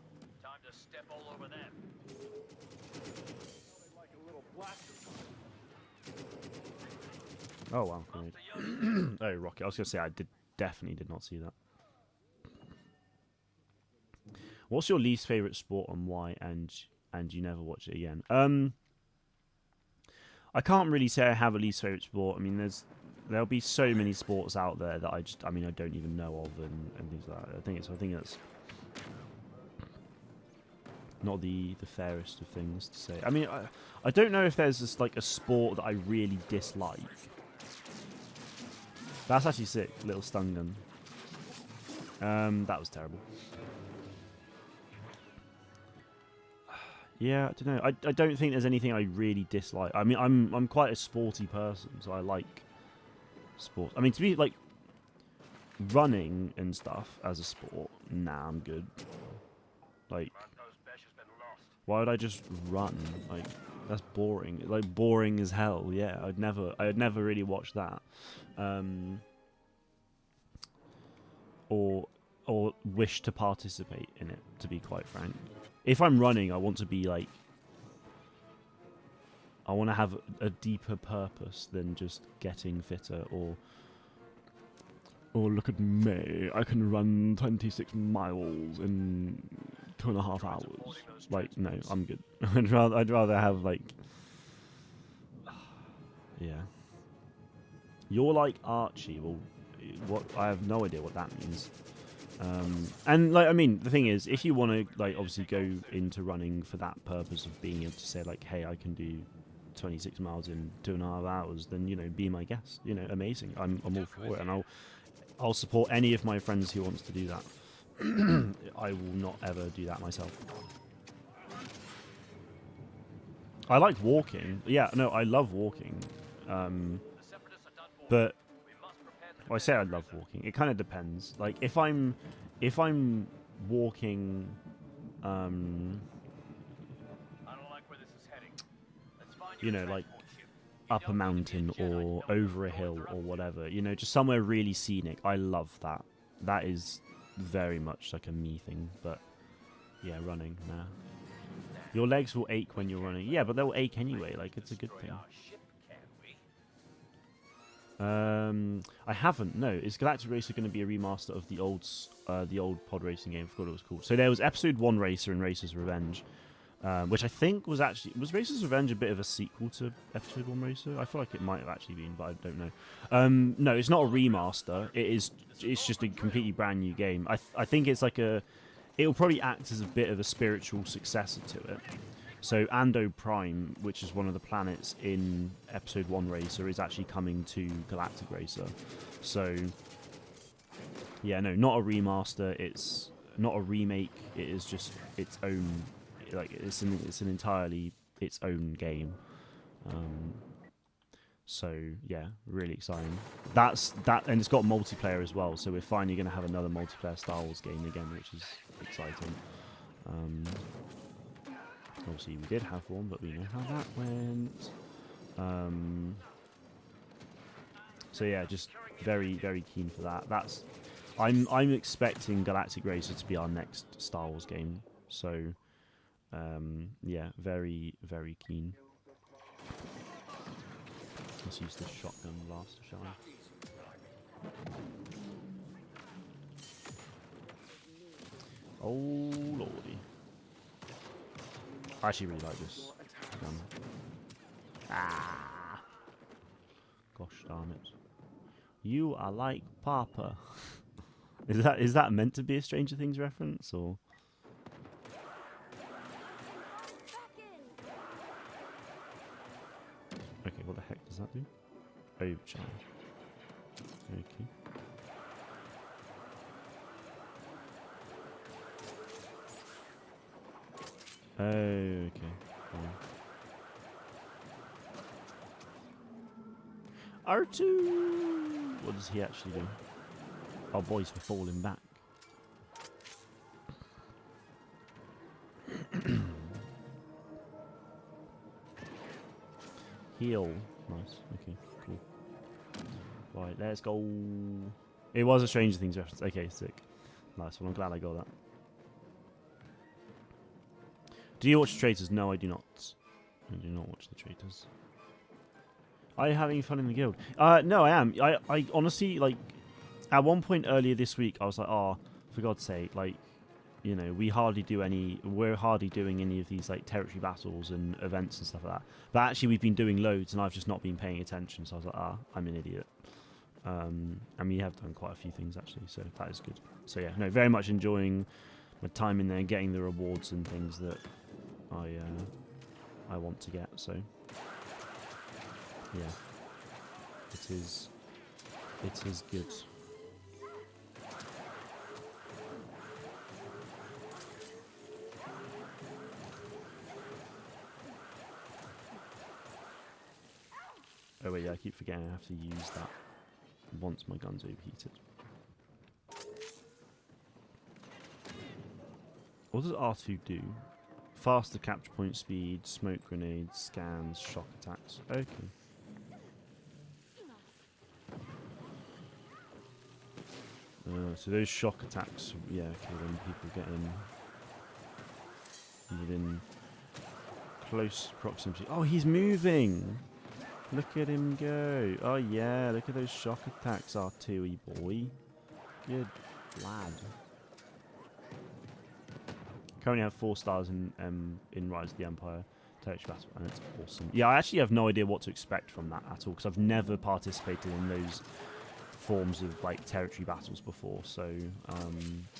Time to step all over them. Like a little blaster. Oh wow, great. Oh, rocket. I was gonna say I definitely did not see that. What's your least favorite sport and why? And you never watch it again? I can't really say I have a least favorite sport. I mean, there'll be so many sports out there that I don't even know of and things like that. I think that's not the fairest of things to say. I mean, I don't know if there's just like a sport that I really dislike. That's actually sick, little stun gun. That was terrible. Yeah, I don't know. I don't think there's anything I really dislike. I mean, I'm quite a sporty person, so I like sports. I mean, to be like running and stuff as a sport, nah, I'm good. Like, why would I just run? Like, that's boring. Like, boring as hell. Yeah, I'd never really watch that. Or wish to participate in it, to be quite frank. If I'm running, I want to be like, I want to have a deeper purpose than just getting fitter or look at me, I can run 26 miles in 2.5 hours. Like, no, I'm good. I'd rather have like, yeah. You're like Archie. Well, what? I have no idea what that means. And like, I mean, the thing is, if you want to like obviously go into running for that purpose of being able to say like, hey, I can do 26 miles in 2.5 hours, then be my guest. Amazing. I'm all for it, and I'll support any of my friends who wants to do that. I will not ever do that myself. I like walking. Yeah, no, I love walking. But well, I say I love walking. It kind of depends. Like if I'm walking, like up a mountain or over a hill or whatever, just somewhere really scenic. I love that. That is very much like a me thing. But yeah, running, nah. Your legs will ache when you're running. Yeah, but they'll ache anyway. Like, it's a good thing. I haven't. No, is Galactic Racer going to be a remaster of the old pod racing game? I forgot what it was called. So there was Episode 1 Racer and Racer's Revenge, which I think was Racer's Revenge a bit of a sequel to Episode 1 Racer? I feel like it might have actually been, but I don't know. No, it's not a remaster. It's just a completely brand new game. I think it's like it'll probably act as a bit of a spiritual successor to it. So Ando Prime, which is one of the planets in Episode 1 Racer, is actually coming to Galactic Racer. So, yeah, no, not a remaster. It's not a remake. It is just its own, like it's an entirely its own game. So yeah, really exciting. That's and it's got multiplayer as well. So we're finally going to have another multiplayer Star Wars game again, which is exciting. Obviously we did have one, but we know how that went. So yeah, just very, very keen for that. I'm expecting Galactic Racer to be our next Star Wars game. So yeah, very, very keen. Let's use this shotgun blaster, shall I? Oh lordy. I actually really like this gun. Ah! Gosh darn it. You are like Papa. Is that meant to be a Stranger Things reference, or? Okay, what the heck does that do? Overcharge. Okay. Oh, okay. Fine. R2! What does he actually do? Our boys were falling back. Heal. Nice. Okay, cool. Right, let's go. It was a Stranger Things reference. Okay, sick. Nice. Well, I'm glad I got that. Do you watch the Traitors? No, I do not. I do not watch the Traitors. Are you having fun in the guild? No, I am. I honestly, like, at one point earlier this week, I was like, oh, for God's sake, like, we're hardly doing any of these, like, territory battles and events and stuff like that. But actually, we've been doing loads, and I've just not been paying attention, so I was like, I'm an idiot. And we have done quite a few things, actually, so that is good. So, yeah, no, very much enjoying my time in there, getting the rewards and things that I want to get, so yeah, it is good. Oh wait, yeah, I keep forgetting I have to use that once my gun's overheated. What does R2 do? Faster capture point speed, smoke grenades, scans, shock attacks. Okay. So those shock attacks, yeah, okay, when people get in within close proximity. Oh, he's moving. Look at him go. Oh yeah, look at those shock attacks, R2-y boy. Good lad. Currently have 4 stars in Rise of the Empire territory battle, and it's awesome. Yeah, I actually have no idea what to expect from that at all, because I've never participated in those forms of like territory battles before. So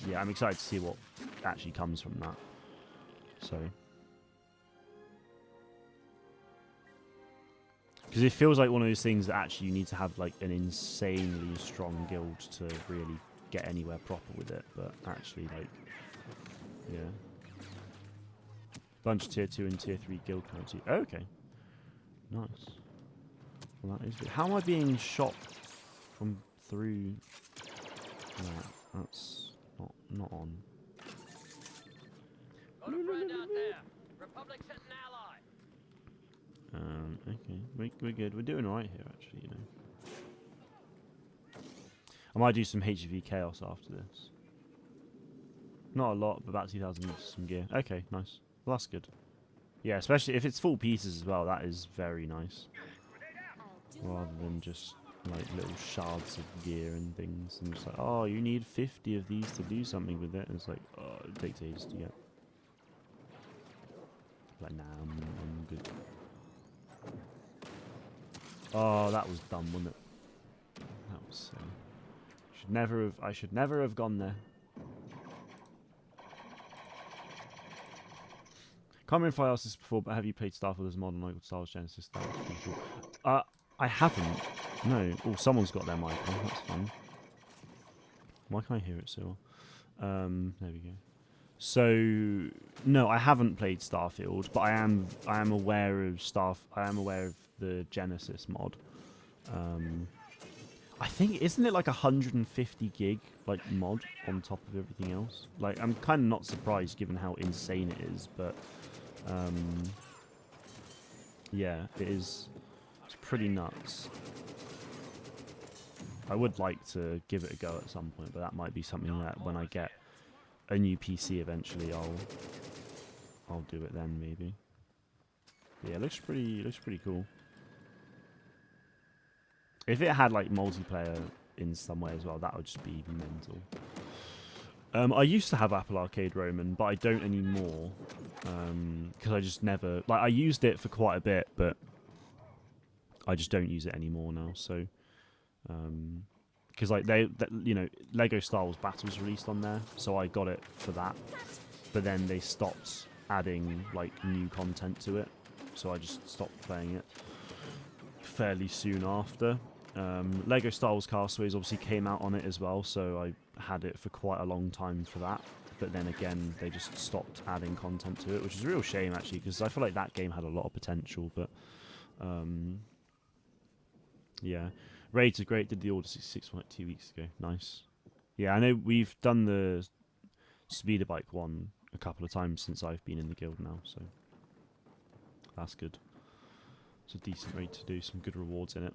yeah, I'm excited to see what actually comes from that. So, because it feels like one of those things that actually you need to have like an insanely strong guild to really get anywhere proper with it. But actually, like, yeah. Bunch of tier 2 and tier 3 guild currency. Oh, okay. Nice. Well, that is good. How am I being shot from through that? That's not on. Got a friend out there. Republic sent an ally. Okay. We're good. We're doing alright here, actually, you know. I might do some HV Chaos after this. Not a lot, but about 2,000 some gear. Okay, nice. Well, that's good. Yeah, especially if it's full pieces as well, that is very nice. Rather than just like little shards of gear and things. And it's like, oh, you need 50 of these to do something with it. And it's like, oh, it takes ages to get. Like, nah, I'm good. Oh, that was dumb, wasn't it? That was I should never have gone there. Can't remember if I asked this before, but have you played Starfield as a mod on local Star Wars Genesis? That was pretty cool. I haven't. No. Oh, someone's got their mic on. That's fun. Why can't I hear it so well? There we go. So no, I haven't played Starfield, but I am aware of the Genesis mod. I think, isn't it like 150 gig like mod on top of everything else? Like, I'm kind of not surprised given how insane it is, but yeah, it is. It's pretty nuts. I would like to give it a go at some point, but that might be something that when I get a new PC eventually, I'll do it then maybe. Yeah, it looks pretty cool. If it had like multiplayer in some way as well, that would just be mental. I used to have Apple Arcade Roman, but I don't anymore. Because I just never... Like, I used it for quite a bit, but I just don't use it anymore now, so... Because, like, you know, Lego Star Wars Battles released on there, so I got it for that. But then they stopped adding, like, new content to it, so I just stopped playing it fairly soon after. Lego Star Wars Castaways obviously came out on it as well, so I had it for quite a long time for that. But then again, they just stopped adding content to it, which is a real shame actually, because I feel like that game had a lot of potential. But yeah, Raids are great. Did the Order 66 like 2 weeks ago. Nice. Yeah, I know we've done the speeder bike one a couple of times since I've been in the guild now, so that's good. It's a decent raid to do, some good rewards in it.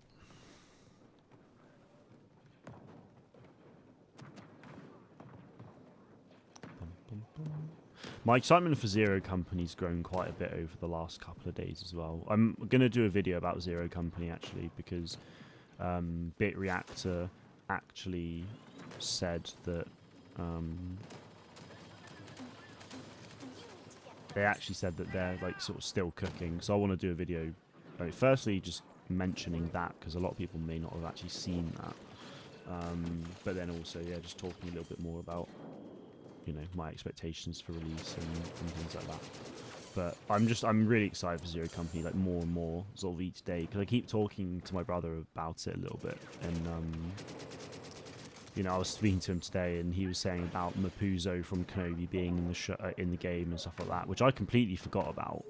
My excitement for Zero Company's grown quite a bit over the last couple of days as well. I'm going to do a video about Zero Company actually, because Bit Reactor actually said that they're like sort of still cooking. So I want to do a video, firstly just mentioning that, because a lot of people may not have actually seen that. But then also, yeah, just talking a little bit more about, you know, my expectations for release and things like that. But I'm really excited for Zero Company, like more and more sort of each day, because I keep talking to my brother about it a little bit, and you know, I was speaking to him today, and he was saying about Mapuzo from Kenobi being in the show, in the game and stuff like that, which I completely forgot about,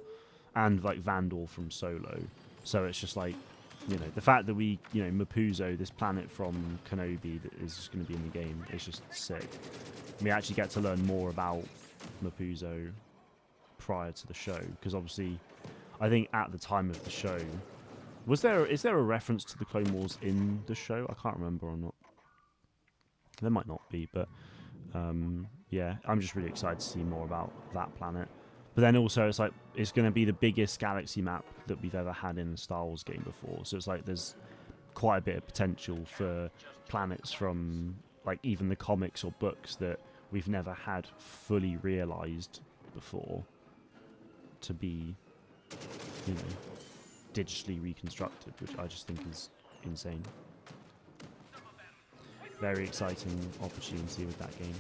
and like Vandal from Solo. So it's just like, you know, the fact that we, you know, Mapuzo, this planet from Kenobi that is just going to be in the game, is just sick. We actually get to learn more about Mapuzo prior to the show, because obviously, I think at the time of the show, is there a reference to the Clone Wars in the show? I can't remember or not. There might not be, but yeah, I'm just really excited to see more about that planet. But then also it's like it's going to be the biggest galaxy map that we've ever had in a Star Wars game before. So it's like there's quite a bit of potential for planets from like even the comics or books that we've never had fully realized before to be, you know, digitally reconstructed, which I just think is insane. Very exciting opportunity with that game.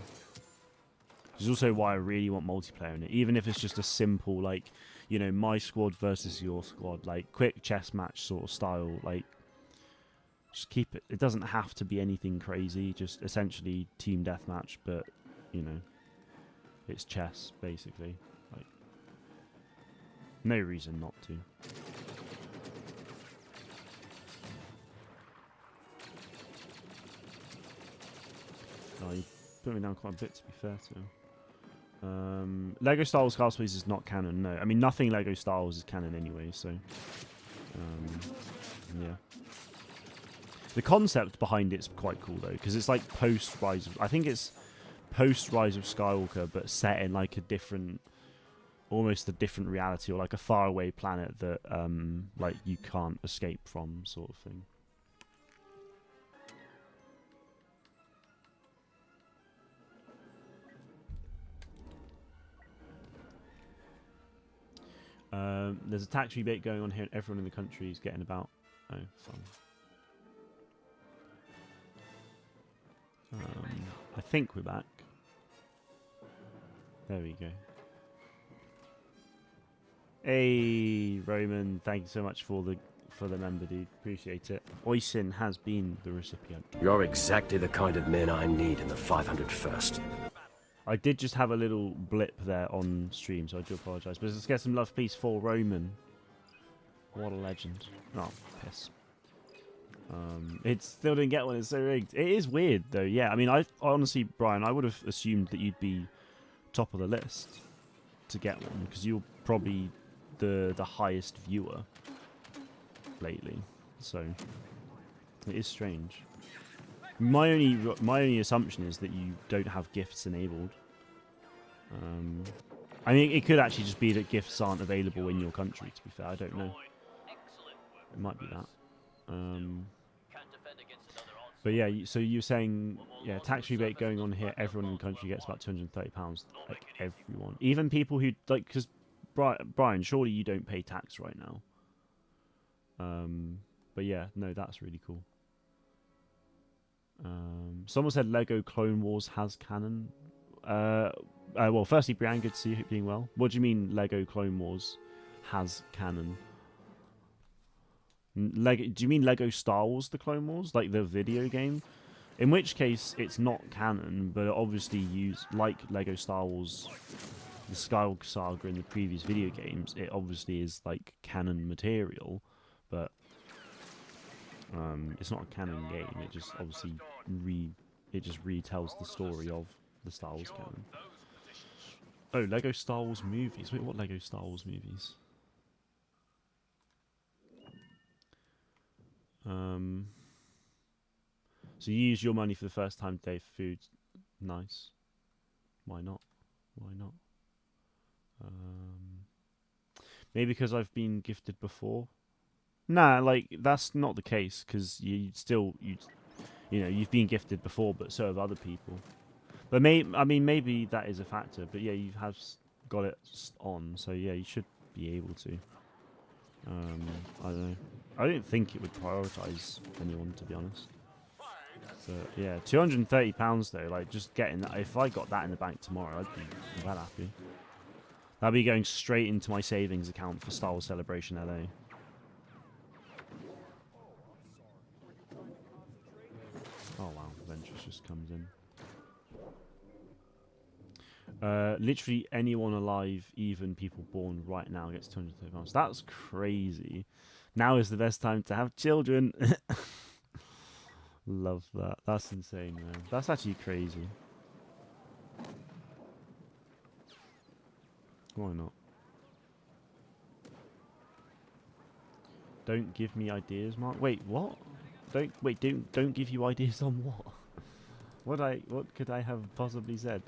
Which is also why I really want multiplayer in it, even if it's just a simple, like, you know, my squad versus your squad, like quick chess match sort of style, like, just keep it. It doesn't have to be anything crazy, just essentially team deathmatch, but, you know, it's chess, basically. Like, no reason not to. Oh, you put me down quite a bit, to be fair to him. Lego Star Wars Castleways is not canon, no. I mean, nothing Lego Star Wars is canon anyway, so... yeah. The concept behind it's quite cool, though, because it's like post-Rise of... I think it's post-Rise of Skywalker, but set in, like, a different... almost a different reality, or, like, a faraway planet that, like, you can't escape from, sort of thing. There's a tax rebate going on here, and everyone in the country is getting about... Oh, fun. I think we're back. There we go. Hey, Roman, thank you so much for the member, dude. Appreciate it. Oisin has been the recipient. You're exactly the kind of men I need in the 501st. I did just have a little blip there on stream, so I do apologise. But let's get some love, peace for Roman. What a legend. Oh, piss. It still didn't get one. It's so rigged. It is weird, though. Yeah, I mean, I honestly, Brian, I would have assumed that you'd be top of the list to get one, because you're probably the highest viewer lately. So it is strange. My only assumption is that you don't have gifts enabled. I mean, it could actually just be that gifts aren't available in your country, to be fair. I don't know. It might be that. But yeah, so you're saying, yeah, tax rebate going on here. Everyone in the country gets about £230. Like, everyone. Even people who, like, because, Brian, surely you don't pay tax right now. But yeah, no, that's really cool. Someone said Lego Clone Wars has canon. Well, firstly, Brian, good to see you being well. What do you mean Lego Clone Wars has canon? Do you mean Lego Star Wars The Clone Wars, like the video game? In which case, it's not canon, but it obviously used, like Lego Star Wars, the Skywalker Saga in the previous video games, it obviously is like canon material, but it's not a canon game. It just obviously retells the story of the Star Wars canon. Oh, Lego Star Wars movies. Wait, what Lego Star Wars movies? So you use your money for the first time today for food. Nice. Why not? Why not? Maybe because I've been gifted before. Nah, like that's not the case, because you've been gifted before, but so have other people. But maybe that is a factor. But yeah, you have got it on, so yeah, you should be able to. I don't know. I don't think it would prioritise anyone, to be honest. So yeah, £230 though. Like just getting that. If I got that in the bank tomorrow, I'd be well happy. That'd be going straight into my savings account for Star Wars Celebration LA. Oh wow, Ventress just comes in. Literally anyone alive, even people born right now, gets £230. That's crazy. Now is the best time to have children. Love that. That's insane, man. That's actually crazy. Why not? Don't give me ideas, Mark. Wait, what? Don't give you ideas on what? What could I have possibly said?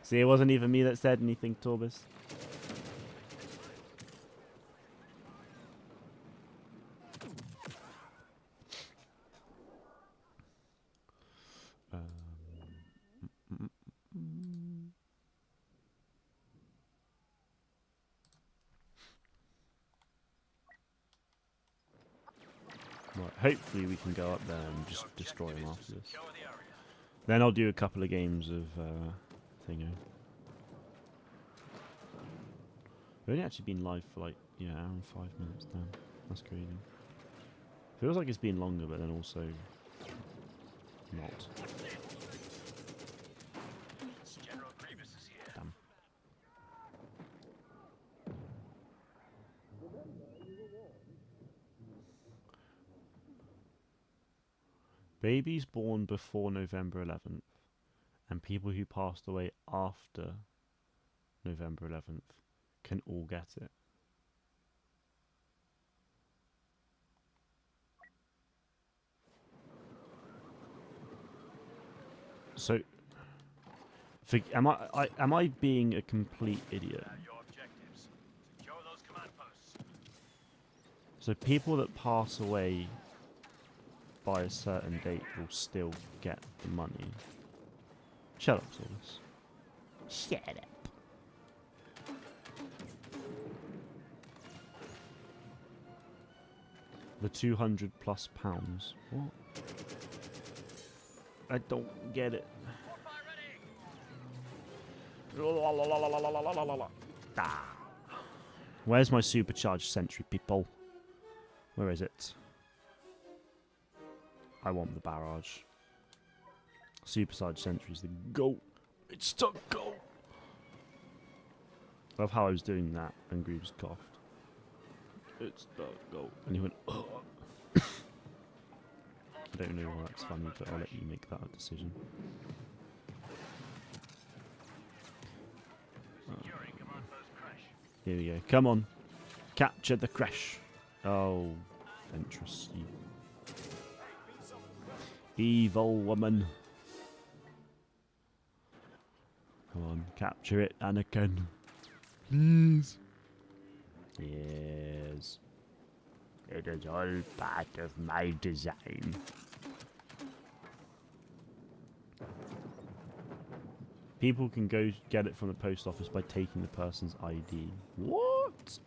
See, it wasn't even me that said anything, Torbis. Right, hopefully we can go up there and just destroy them after this. Then I'll do a couple of games of thingo. We've only actually been live for like, yeah, an hour and 5 minutes now. That's crazy. Feels like it's been longer, but then also not. Damn. Babies born before November 11th and people who passed away after November 11th can all get it. So, am I being a complete idiot? So people that pass away by a certain date will still get the money. Shut up, Solus. Shut up. The £200+ What? I don't get it. Where's my supercharged sentry, people? Where is it? I want the barrage. Supercharged sentry's the goat. It's the goat. I love how I was doing that and Grooves coughed. It's the goat. And he went, oh. I don't know why that's funny, but I'll let you make that a decision. Here we go. Come on. Capture the crash. Oh, Ventress, you evil woman. Come on, capture it, Anakin. Please. Yes. It is all part of my design. People can go get it from the post office by taking the person's ID. What?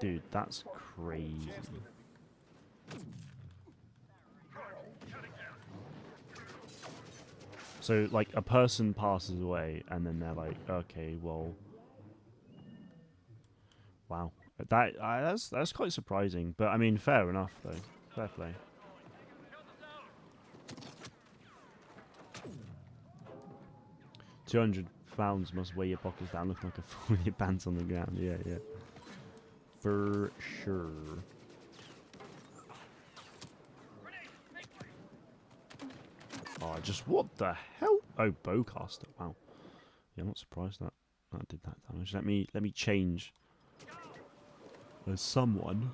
Dude, that's crazy. So, like, a person passes away, and then they're like, okay, well... Wow. That's quite surprising. But, I mean, fair enough, though. Fair play. £200 must weigh your pockets down, looking like a fool with your pants on the ground. Yeah, yeah. For sure. Oh, just what the hell? Oh, bowcaster. Wow. Yeah, I'm not surprised that did that damage. Let me change. There's someone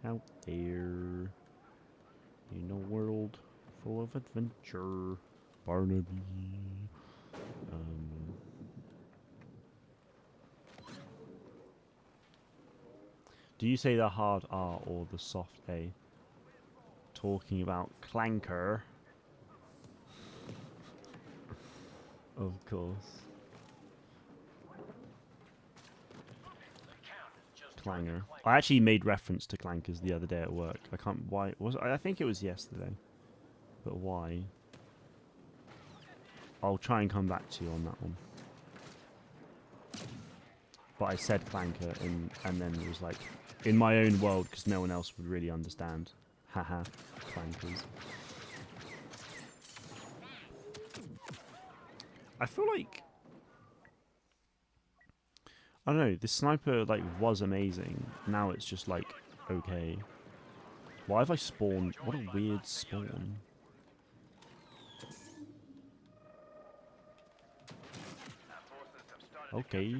out there in a world full of adventure. Barnaby. Do you say the hard R or the soft A? Talking about Clanker. Of course. Clanger. I actually made reference to clankers the other day at work. I can't. Why was I think it was yesterday. But why? I'll try and come back to you on that one. But I said clanker and then it was like in my own world because no one else would really understand. Haha, clankers. I feel like I don't know, this sniper like was amazing. Now it's just like okay. Why have I spawned? What a weird spawn. Okay.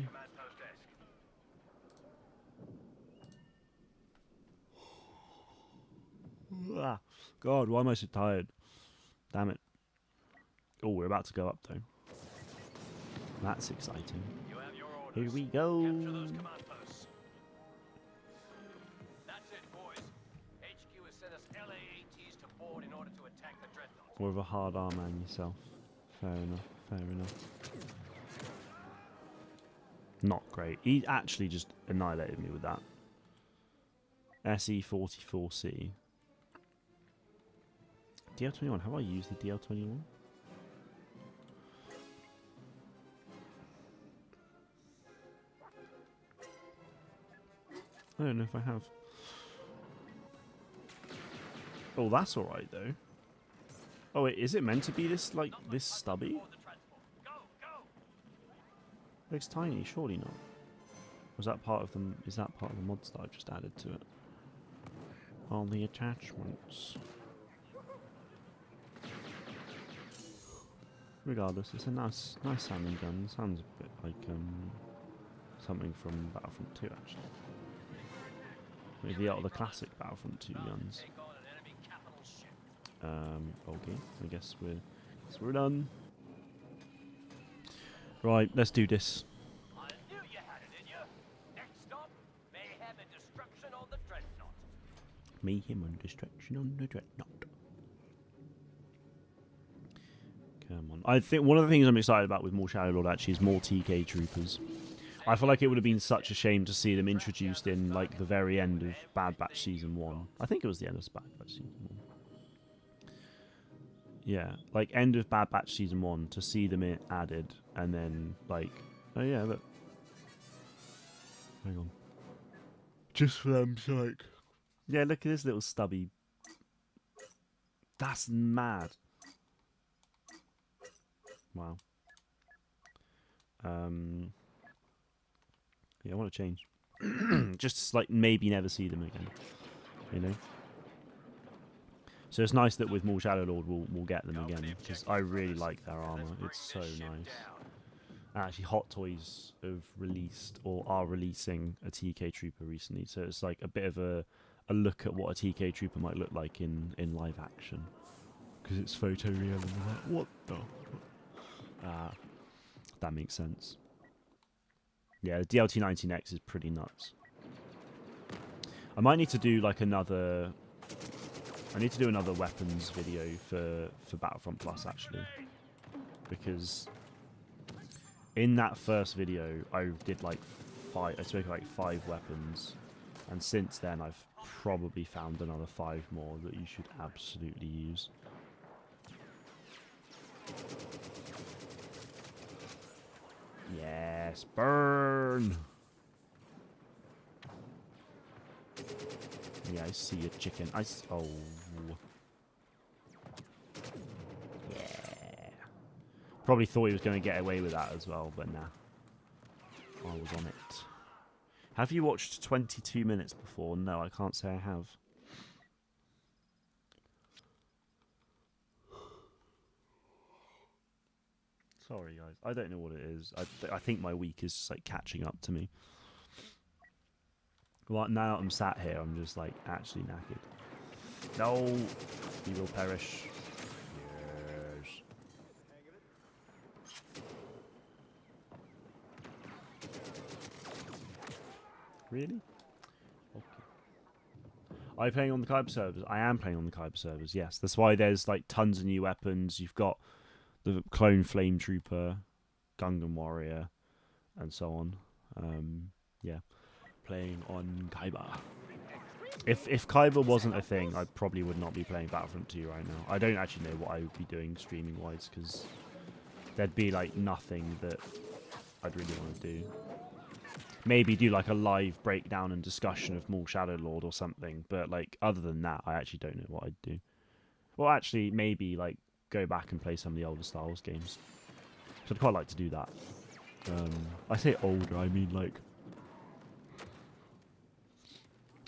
God, why am I so tired? Damn it. Oh, we're about to go up though. That's exciting. You have your orders. Here we go. Capture those command posts. That's it, boys. HQ has sent us LAATs to board in order to attack the dreadnought. More of a hard R man yourself. Fair enough, fair enough. Not great. He actually just annihilated me with that. SE-44C. DL-21, have I used the DL-21? I don't know if I have. Oh, that's alright though. Oh wait, is it meant to be this, like, this stubby? Board the transport. Go, go! Looks tiny, surely not. Was that part of the, is that part of the mods that I've just added to it? All the attachments. Regardless, it's a nice sounding gun. Sounds a bit like something from Battlefront 2 actually. Maybe the classic Battlefront 2 guns. Take on an enemy capital ship. Okay, I guess we're done. Right, let's do this. I knew you had it in you. Next stop, mayhem and destruction on the dreadnought. Mayhem and destruction on the dreadnought. Come on. I think one of the things I'm excited about with more Shadow Lord actually is more TK troopers. I feel like it would have been such a shame to see them introduced in like the very end of Bad Batch Season 1. I think it was the end of Bad Batch Season 1. Yeah, like end of Bad Batch Season 1 to see them added and then like, oh yeah, look. Hang on. Just for them to like, yeah, look at this little stubby. That's mad. Wow. Yeah, I want to change. Just like maybe never see them again. You know? So it's nice that with more Shadow Lord we'll get them again. Because I really like their armor. It's so nice. Actually, Hot Toys have released or are releasing a TK Trooper recently. So it's like a bit of a look at what a TK Trooper might look like in live action. Because it's photoreal and like, what the... that makes sense. Yeah, the DLT-19X is pretty nuts. I might need to do like another... I need to do another weapons video for Battlefront Plus actually. Because in that first video I did like I spoke of like 5 weapons. And since then I've probably found another 5 more that you should absolutely use. Yes, burn! Yeah, I see a chicken. Oh. Yeah. Probably thought he was going to get away with that as well, but nah. I was on it. Have you watched 22 minutes before? No, I can't say I have. Sorry, guys. I don't know what it is. I think my week is just like catching up to me. Well, now I'm sat here, I'm just like actually knackered. No! You will perish. Yes. Really? Okay. Are you playing on the Kyber servers? I am playing on the Kyber servers, yes. That's why there's like tons of new weapons. You've got the clone flame trooper, Gungan warrior, and so on. Yeah, playing on Kyber. If Kyber wasn't a thing, I probably would not be playing Battlefront 2 right now. I don't actually know what I would be doing streaming wise because there'd be like nothing that I'd really want to do. Maybe do like a live breakdown and discussion of Maul Shadow Lord or something, but like other than that, I actually don't know what I'd do. Well, actually, maybe like go back and play some of the older Star Wars games. So I'd quite like to do that. I say older, I mean like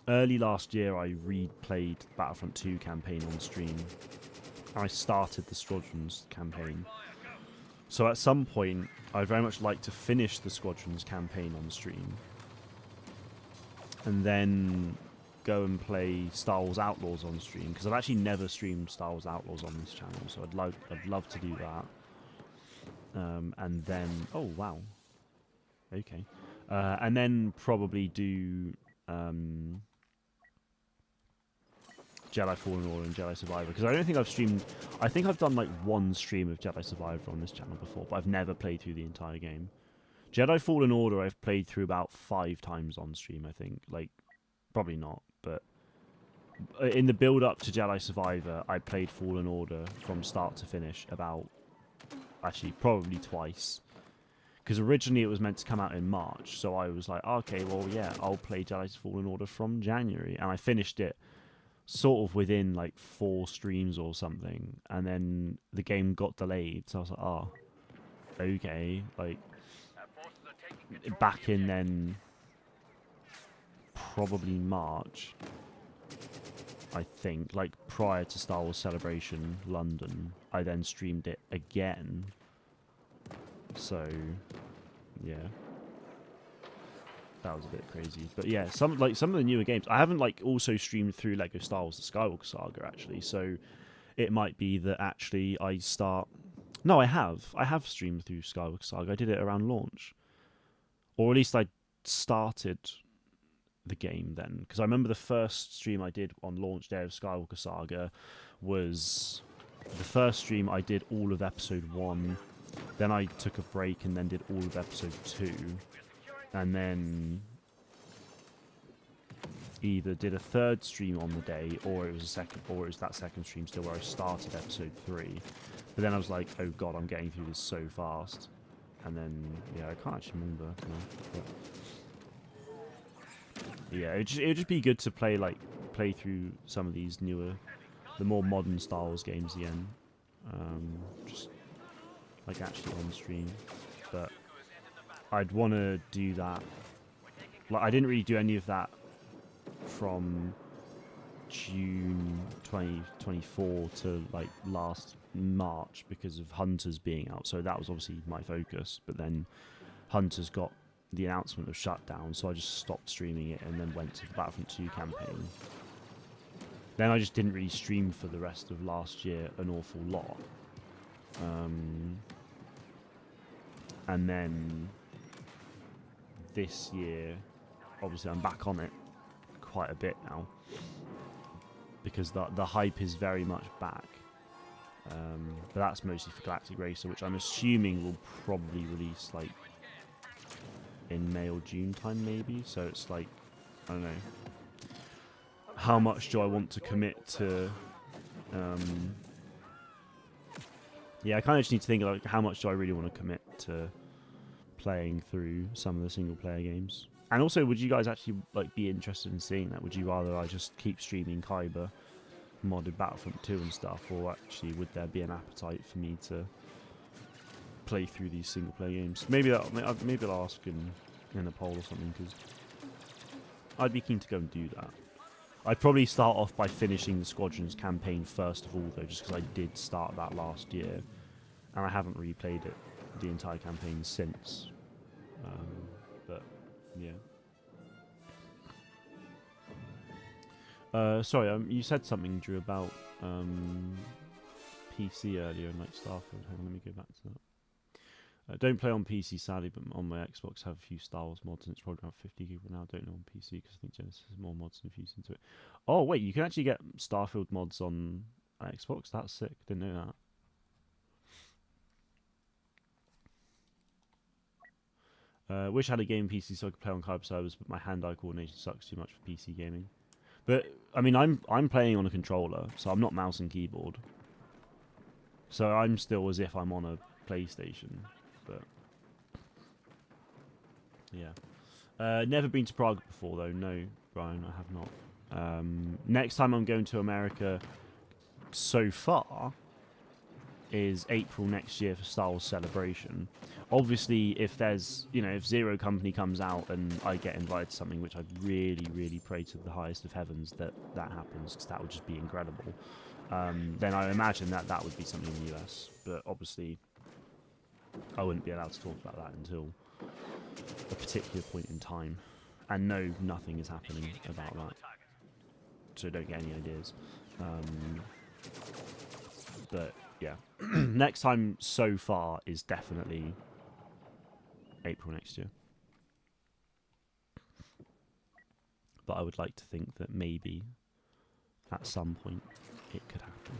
early last year I replayed Battlefront 2 campaign on stream. I started the Squadrons campaign. So at some point I'd very much like to finish the Squadrons campaign on stream. And then go and play Star Wars Outlaws on stream, because I've actually never streamed Star Wars Outlaws on this channel, so I'd love to do that. And then, oh wow, okay, and then probably do Jedi Fallen Order and Jedi Survivor, because I don't think I've streamed. I think I've done like one stream of Jedi Survivor on this channel before, but I've never played through the entire game. Jedi Fallen Order I've played through about 5 times on stream, I think. Like, probably not, but in the build up to Jedi Survivor, I played Fallen Order from start to finish about, actually probably twice, because originally it was meant to come out in March, so I was like, okay, well yeah, I'll play Jedi Fallen Order from January, and I finished it sort of within like 4 streams or something, and then the game got delayed, so I was like, oh, okay, like back in then probably March, I think, like prior to Star Wars Celebration London, I then streamed it again. So yeah, that was a bit crazy. But yeah, some of the newer games I haven't like also streamed through Lego Star Wars: The Skywalker Saga actually, so it might be that actually I start. No, I have streamed through Skywalker Saga. I did it around launch, or at least I started the game then, because I remember the first stream I did on launch day of Skywalker Saga was the first stream I did all of episode 1, then I took a break and then did all of episode 2, and then either did a third stream on the day, or it was that second stream still where I started episode 3. But then I was like, oh god, I'm getting through this so fast. And then yeah, I can't actually remember. No, yeah, it would just be good to play through some of these newer, the more modern Star Wars games again. Just like actually on stream. But I'd want to do that. Like, I didn't really do any of that from June 2024 to like last March because of Hunters being out. So that was obviously my focus. But then Hunters got the announcement of shutdown, so I just stopped streaming it and then went to the Battlefront 2 campaign. Then I just didn't really stream for the rest of last year an awful lot. And then this year, obviously I'm back on it quite a bit now, because the hype is very much back. But that's mostly for Galactic Racer, which I'm assuming will probably release like in May or June time maybe. So it's like, I don't know, how much do I want to commit to yeah, I kind of just need to think like, how much do I really want to commit to playing through some of the single player games. And also, would you guys actually like be interested in seeing that? Would you rather I just keep streaming Kyber, modded Battlefront 2 and stuff, or actually would there be an appetite for me to play through these single player games? Maybe I'll ask in a poll or something, because I'd be keen to go and do that. I'd probably start off by finishing the Squadrons campaign first of all, though, just because I did start that last year, and I haven't replayed it the entire campaign since. But yeah. Sorry, you said something, Drew, about PC earlier and like Starfield. Hang on, let me go back to that. Don't play on PC, sadly, but on my Xbox have a few Star Wars mods, and it's probably around 50 gig right now. I don't know on PC because I think Genesis has more mods infused into it. Oh wait, you can actually get Starfield mods on Xbox. That's sick. Didn't know that. Wish I had a game PC so I could play on Kyber servers, but my hand-eye coordination sucks too much for PC gaming. But I mean, I'm playing on a controller, so I'm not mouse and keyboard. So I'm still as if I'm on a PlayStation. But yeah, never been to Prague before though. No, Brian, I have not. Next time I'm going to America, so far, is April next year for Star Wars Celebration. Obviously, if there's, if Zero Company comes out and I get invited to something, which I really, really pray to the highest of heavens that happens, because that would just be incredible, then I imagine that would be something in the US. But obviously, I wouldn't be allowed to talk about that until a particular point in time. And no, nothing is happening about that. so don't get any ideas. But yeah, next time so far is definitely April next year. But I would like to think that maybe at some point it could happen.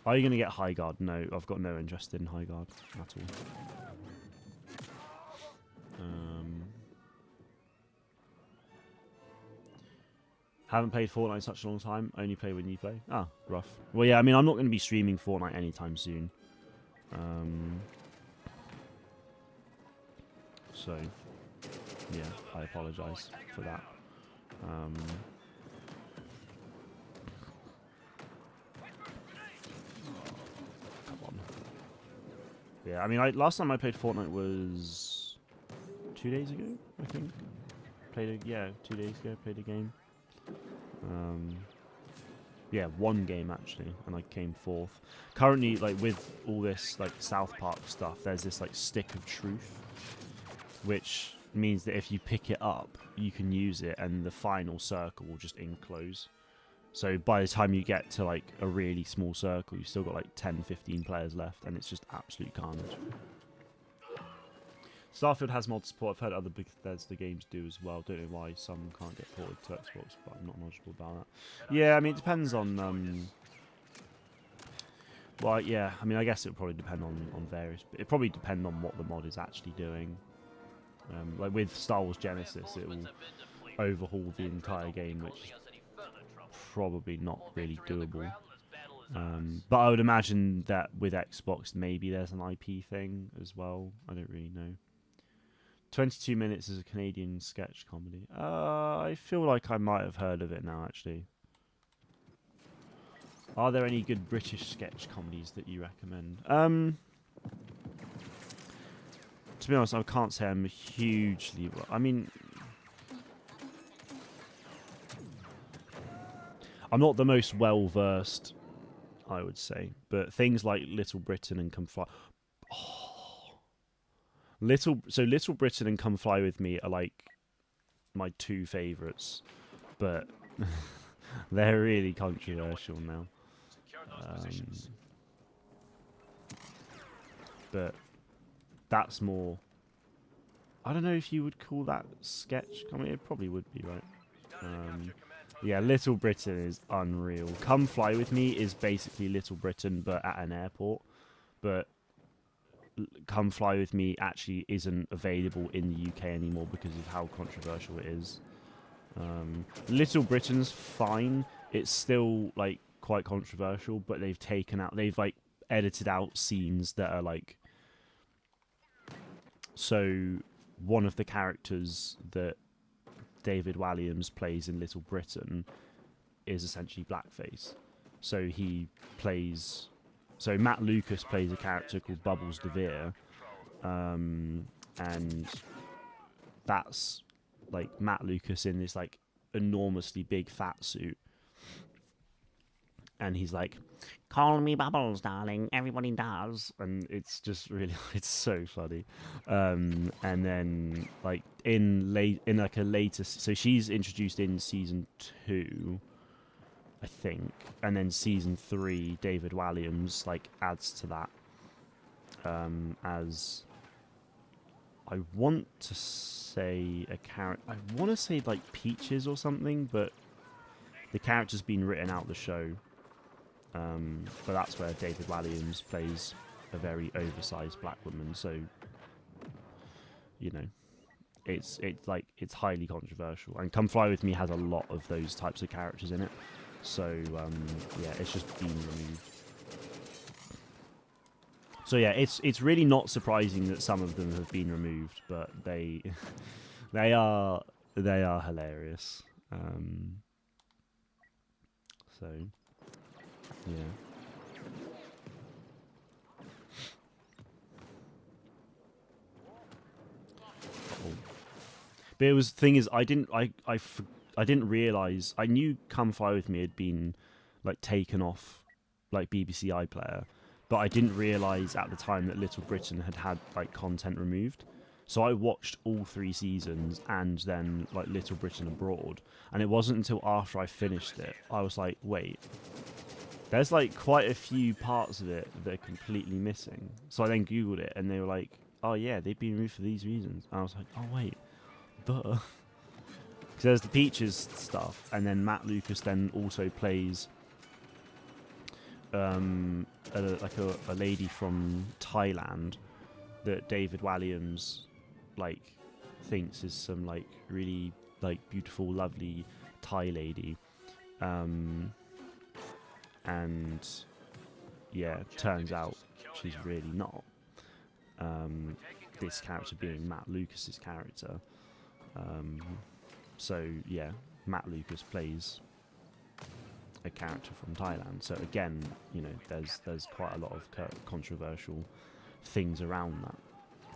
Are you going to get High Guard? No, I've got no interest in High Guard at all. Haven't played Fortnite in such a long time. Only play when you play. Ah, rough. Well, yeah, I mean, I'm not going to be streaming Fortnite anytime soon. So, yeah, I apologise for that. Come on. Yeah, I mean, last time I played Fortnite was 2 days ago, I think. 2 days ago, played a game. Yeah, one game actually, and I came fourth. Currently, like with all this like South Park stuff, there's this like stick of truth, which means that if you pick it up, you can use it, and the final circle will just enclose. So by the time you get to like a really small circle, you've still got like 10, 15 players left, and it's just absolute carnage. Starfield has mod support. I've heard other Bethesda games do as well. Don't know why some can't get ported to Xbox, but I'm not knowledgeable about that. Yeah, I mean, it depends on... well, yeah, I mean, I guess it would probably depend on various... But it probably depend on what the mod is actually doing. Like with Star Wars Genesis, it will overhaul the entire game, which is probably not really doable. But I would imagine that with Xbox, maybe there's an IP thing as well. I don't really know. 22 Minutes is a Canadian sketch comedy. I feel like I might have heard of it now, actually. Are there any good British sketch comedies that you recommend? To be honest, I can't say I'm hugely... I mean... I'm not the most well-versed, I would say. But things like Little Britain and Come Fly... Little Britain and Come Fly With Me are like my two favourites, but they're really controversial now. But that's more... I don't know if you would call that sketch. I mean, it probably would be, right? Yeah, Little Britain is unreal. Come Fly With Me is basically Little Britain, but at an airport. But Come Fly With Me actually isn't available in the UK anymore because of how controversial it is. Little Britain's fine. It's still like quite controversial, but they've like edited out scenes that are like... So one of the characters that David Walliams plays in Little Britain is essentially blackface. So he plays... So Matt Lucas plays a character called Bubbles DeVere, and that's like Matt Lucas in this like enormously big fat suit, and he's like, "Call me Bubbles, darling. Everybody does," and it's just really, it's so funny. And then like in like a later, so she's introduced in season 2. I think, and then season 3, David Walliams like adds to that as I want to say a character. I want to say like Peaches or something, but the character's been written out the show. But that's where David Walliams plays a very oversized black woman. So you know, it's highly controversial. And Come Fly With Me has a lot of those types of characters in it. So, yeah, it's just been removed. So, yeah, it's really not surprising that some of them have been removed, but they are hilarious. So, yeah. But the thing is, I didn't realise. I knew Come Fly With Me had been like taken off like BBC iPlayer, but I didn't realise at the time that Little Britain had like content removed. So I watched all 3 seasons and then like Little Britain Abroad, and it wasn't until after I finished it I was like, wait, there's like quite a few parts of it that are completely missing. So I then googled it and they were like, oh yeah, they've been removed for these reasons. And I was like, oh wait, duh. Because there's the Peaches stuff, and then Matt Lucas then also plays a lady from Thailand that David Walliams like thinks is some like really like beautiful, lovely Thai lady, and yeah, turns out she's really not. This character being Matt Lucas's character. So yeah, Matt Lucas plays a character from Thailand. So again, you know, there's quite a lot of controversial things around that,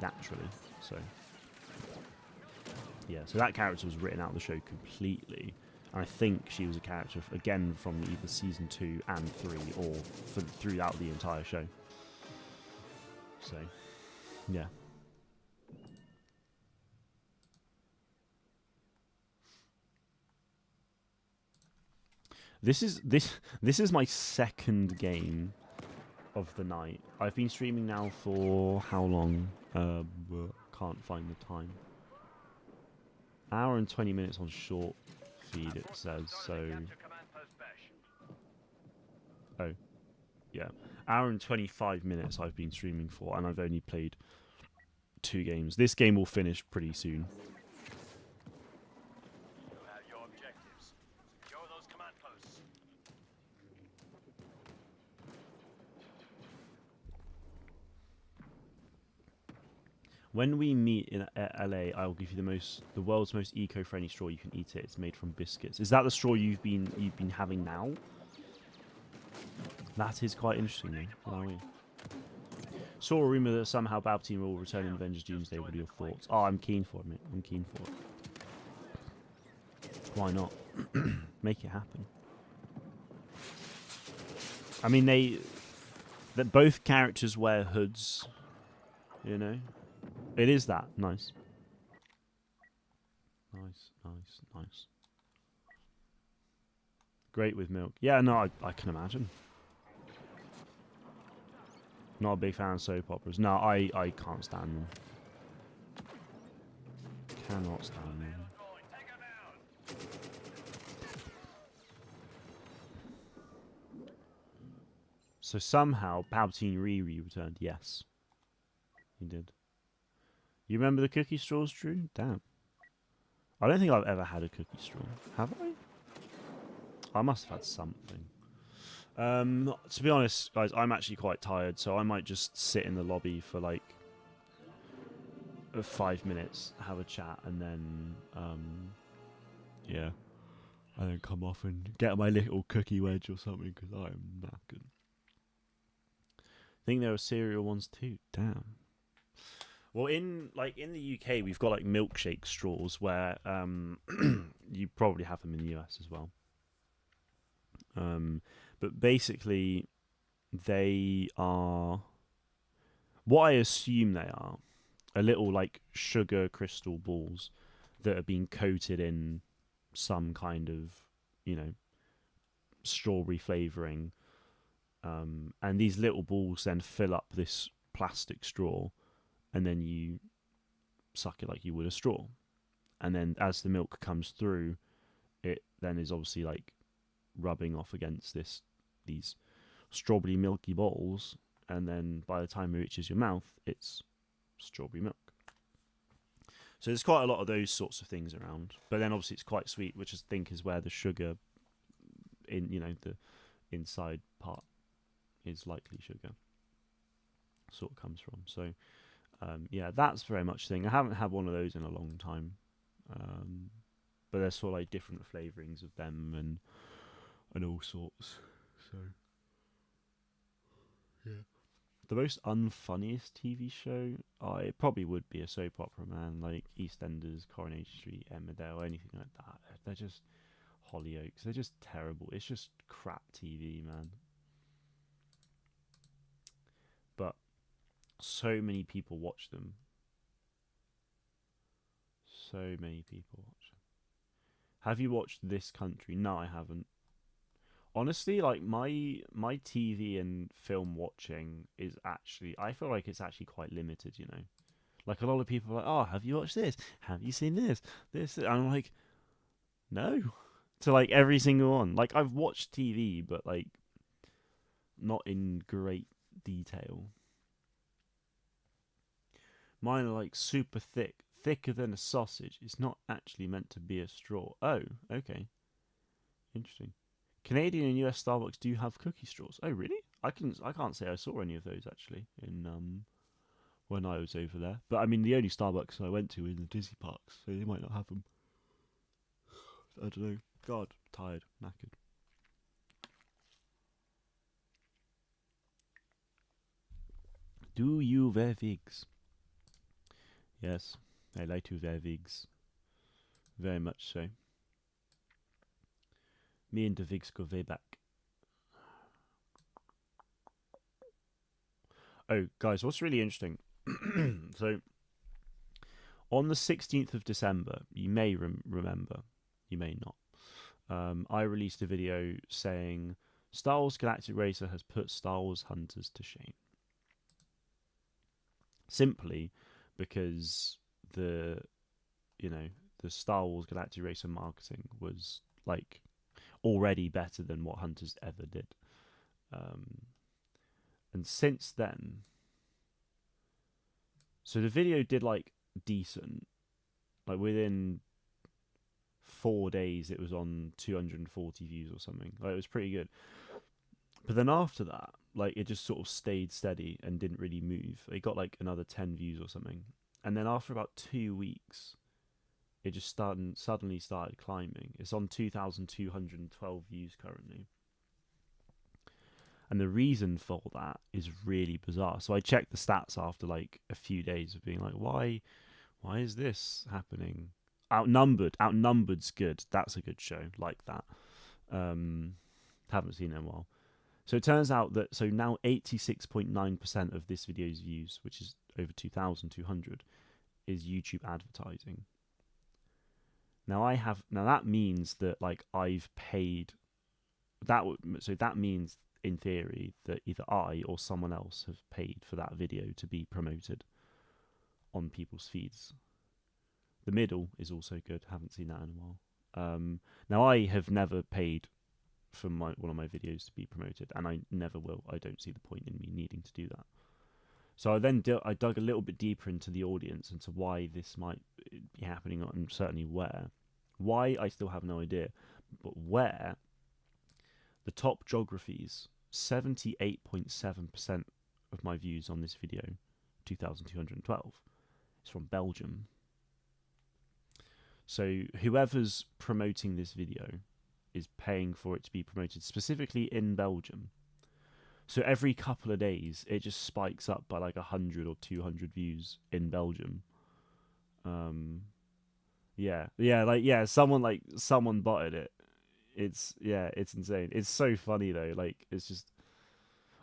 naturally. So yeah, so that character was written out of the show completely. And I think she was a character again from either season 2 and 3, or throughout the entire show. So yeah. This is my second game of the night. I've been streaming now for how long? Can't find the time. Hour and 20 minutes on short feed, it says. So oh yeah, hour and 25 minutes I've been streaming for, and I've only played 2 games. This game will finish pretty soon. When we meet in LA, I will give you the world's most eco-friendly straw. You can eat it. It's made from biscuits. Is that the straw you've been having now? That is quite interesting, though. Wow. Saw a rumor that somehow Palpatine will return in Avengers Doomsday. What are your thoughts? Oh, I'm keen for it, mate. I'm keen for it. Why not? Make it happen. I mean, that both characters wear hoods. You know. It is that. Nice. Nice. Great with milk. Yeah, no, I can imagine. Not a big fan of soap operas. No, I can't stand them. Cannot stand them. So somehow Palpatine Riri returned. Yes. He did. You remember the cookie straws, Drew? Damn. I don't think I've ever had a cookie straw. Have I? I must have had something. To be honest, guys, I'm actually quite tired, so I might just sit in the lobby for like 5 minutes, have a chat, and then yeah, and then come off and get my little cookie wedge or something, because I am knackered. I think there are cereal ones too. Damn. Well, in the UK, we've got like milkshake straws where you probably have them in the US as well. But basically, they are what I assume they are little like sugar crystal balls that are being coated in some kind of, you know, strawberry flavoring. And these little balls then fill up this plastic straw, and then you suck it like you would a straw. And then as the milk comes through, it then is obviously like rubbing off against these strawberry milky balls, and then by the time it reaches your mouth, it's strawberry milk. So there's quite a lot of those sorts of things around. But then obviously it's quite sweet, which I think is where the sugar in, you know, the inside part is likely sugar sort of comes from. So yeah, that's very much the thing. I haven't had one of those in a long time. But there's sort of like different flavorings of them and all sorts. So yeah. The most unfunniest TV show, it probably would be a soap opera, man, like EastEnders, Coronation Street, Emmerdale, anything like that. They're just Hollyoaks. They're just terrible. It's just crap TV, man. But so many people watch them. So many people watching. Have you watched This Country? No, I haven't. Honestly, like my TV and film watching is actually, I feel like it's actually quite limited, you know. Like a lot of people are like, "Oh, have you watched this? Have you seen this? This?" And I'm like, "No." To like every single one. Like I've watched TV, but like not in great detail. Mine are like super thick, thicker than a sausage. It's not actually meant to be a straw. Oh, okay. Interesting. Canadian and US Starbucks do have cookie straws. Oh, really? I can't say I saw any of those actually in when I was over there. But I mean, the only Starbucks I went to in the Disney parks, so they might not have them. I don't know. God, tired, knackered. Do you wear wigs? Yes, I like to wear wigs. Very much so. Me and the wigs go way back. Oh, guys, what's really interesting? So, on the 16th of December, you may remember, you may not, I released a video saying Star Wars Galactic Racer has put Star Wars Hunters to shame. Simply because the Star Wars Galactic Racer marketing was like already better than what Hunters ever did. And since then, so the video did like decent. Like within 4 days, it was on 240 views or something. Like it was pretty good. But then after that, like it just sort of stayed steady and didn't really move. It got like another 10 views or something. And then after about 2 weeks, it just suddenly started climbing. It's on 2,212 views currently. And the reason for that is really bizarre. So I checked the stats after like a few days of being like, why is this happening? Outnumbered's good. That's a good show. Like that. Haven't seen it in a while. So it turns out that now 86.9% of this video's views, which is over 2,200, is YouTube advertising. Now that means that like I've paid that. So that means in theory that either I or someone else have paid for that video to be promoted on people's feeds. The middle is also good. Haven't seen that in a while. Now I have never paid for one of my videos to be promoted, and I never will. I don't see the point in me needing to do that. So I dug a little bit deeper into the audience and to why this might be happening, and certainly where. Why, I still have no idea, but where. The top geographies, 78.7% of my views on this video, 2,212, is from Belgium. So whoever's promoting this video is paying for it to be promoted specifically in Belgium. So every couple of days, it just spikes up by like 100 or 200 views in Belgium. Someone botted it. It's insane. It's so funny though. Like it's just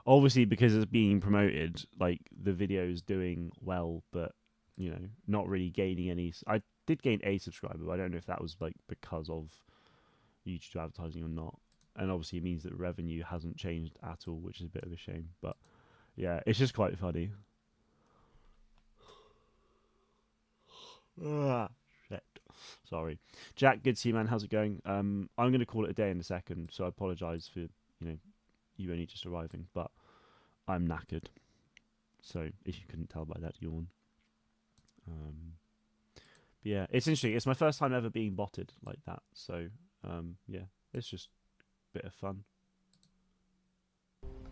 obviously because it's being promoted, like the video is doing well, but you know, not really gaining any. I did gain a subscriber, but I don't know if that was like because of YouTube advertising or not. And obviously it means that revenue hasn't changed at all, which is a bit of a shame. But yeah, it's just quite funny. Shit. Sorry. Jack, good to see you, man. How's it going? I'm going to call it a day in a second, so I apologise for, you only just arriving, but I'm knackered. So if you couldn't tell by that yawn. But yeah, it's interesting. It's my first time ever being botted like that. So yeah, it's just a bit of fun.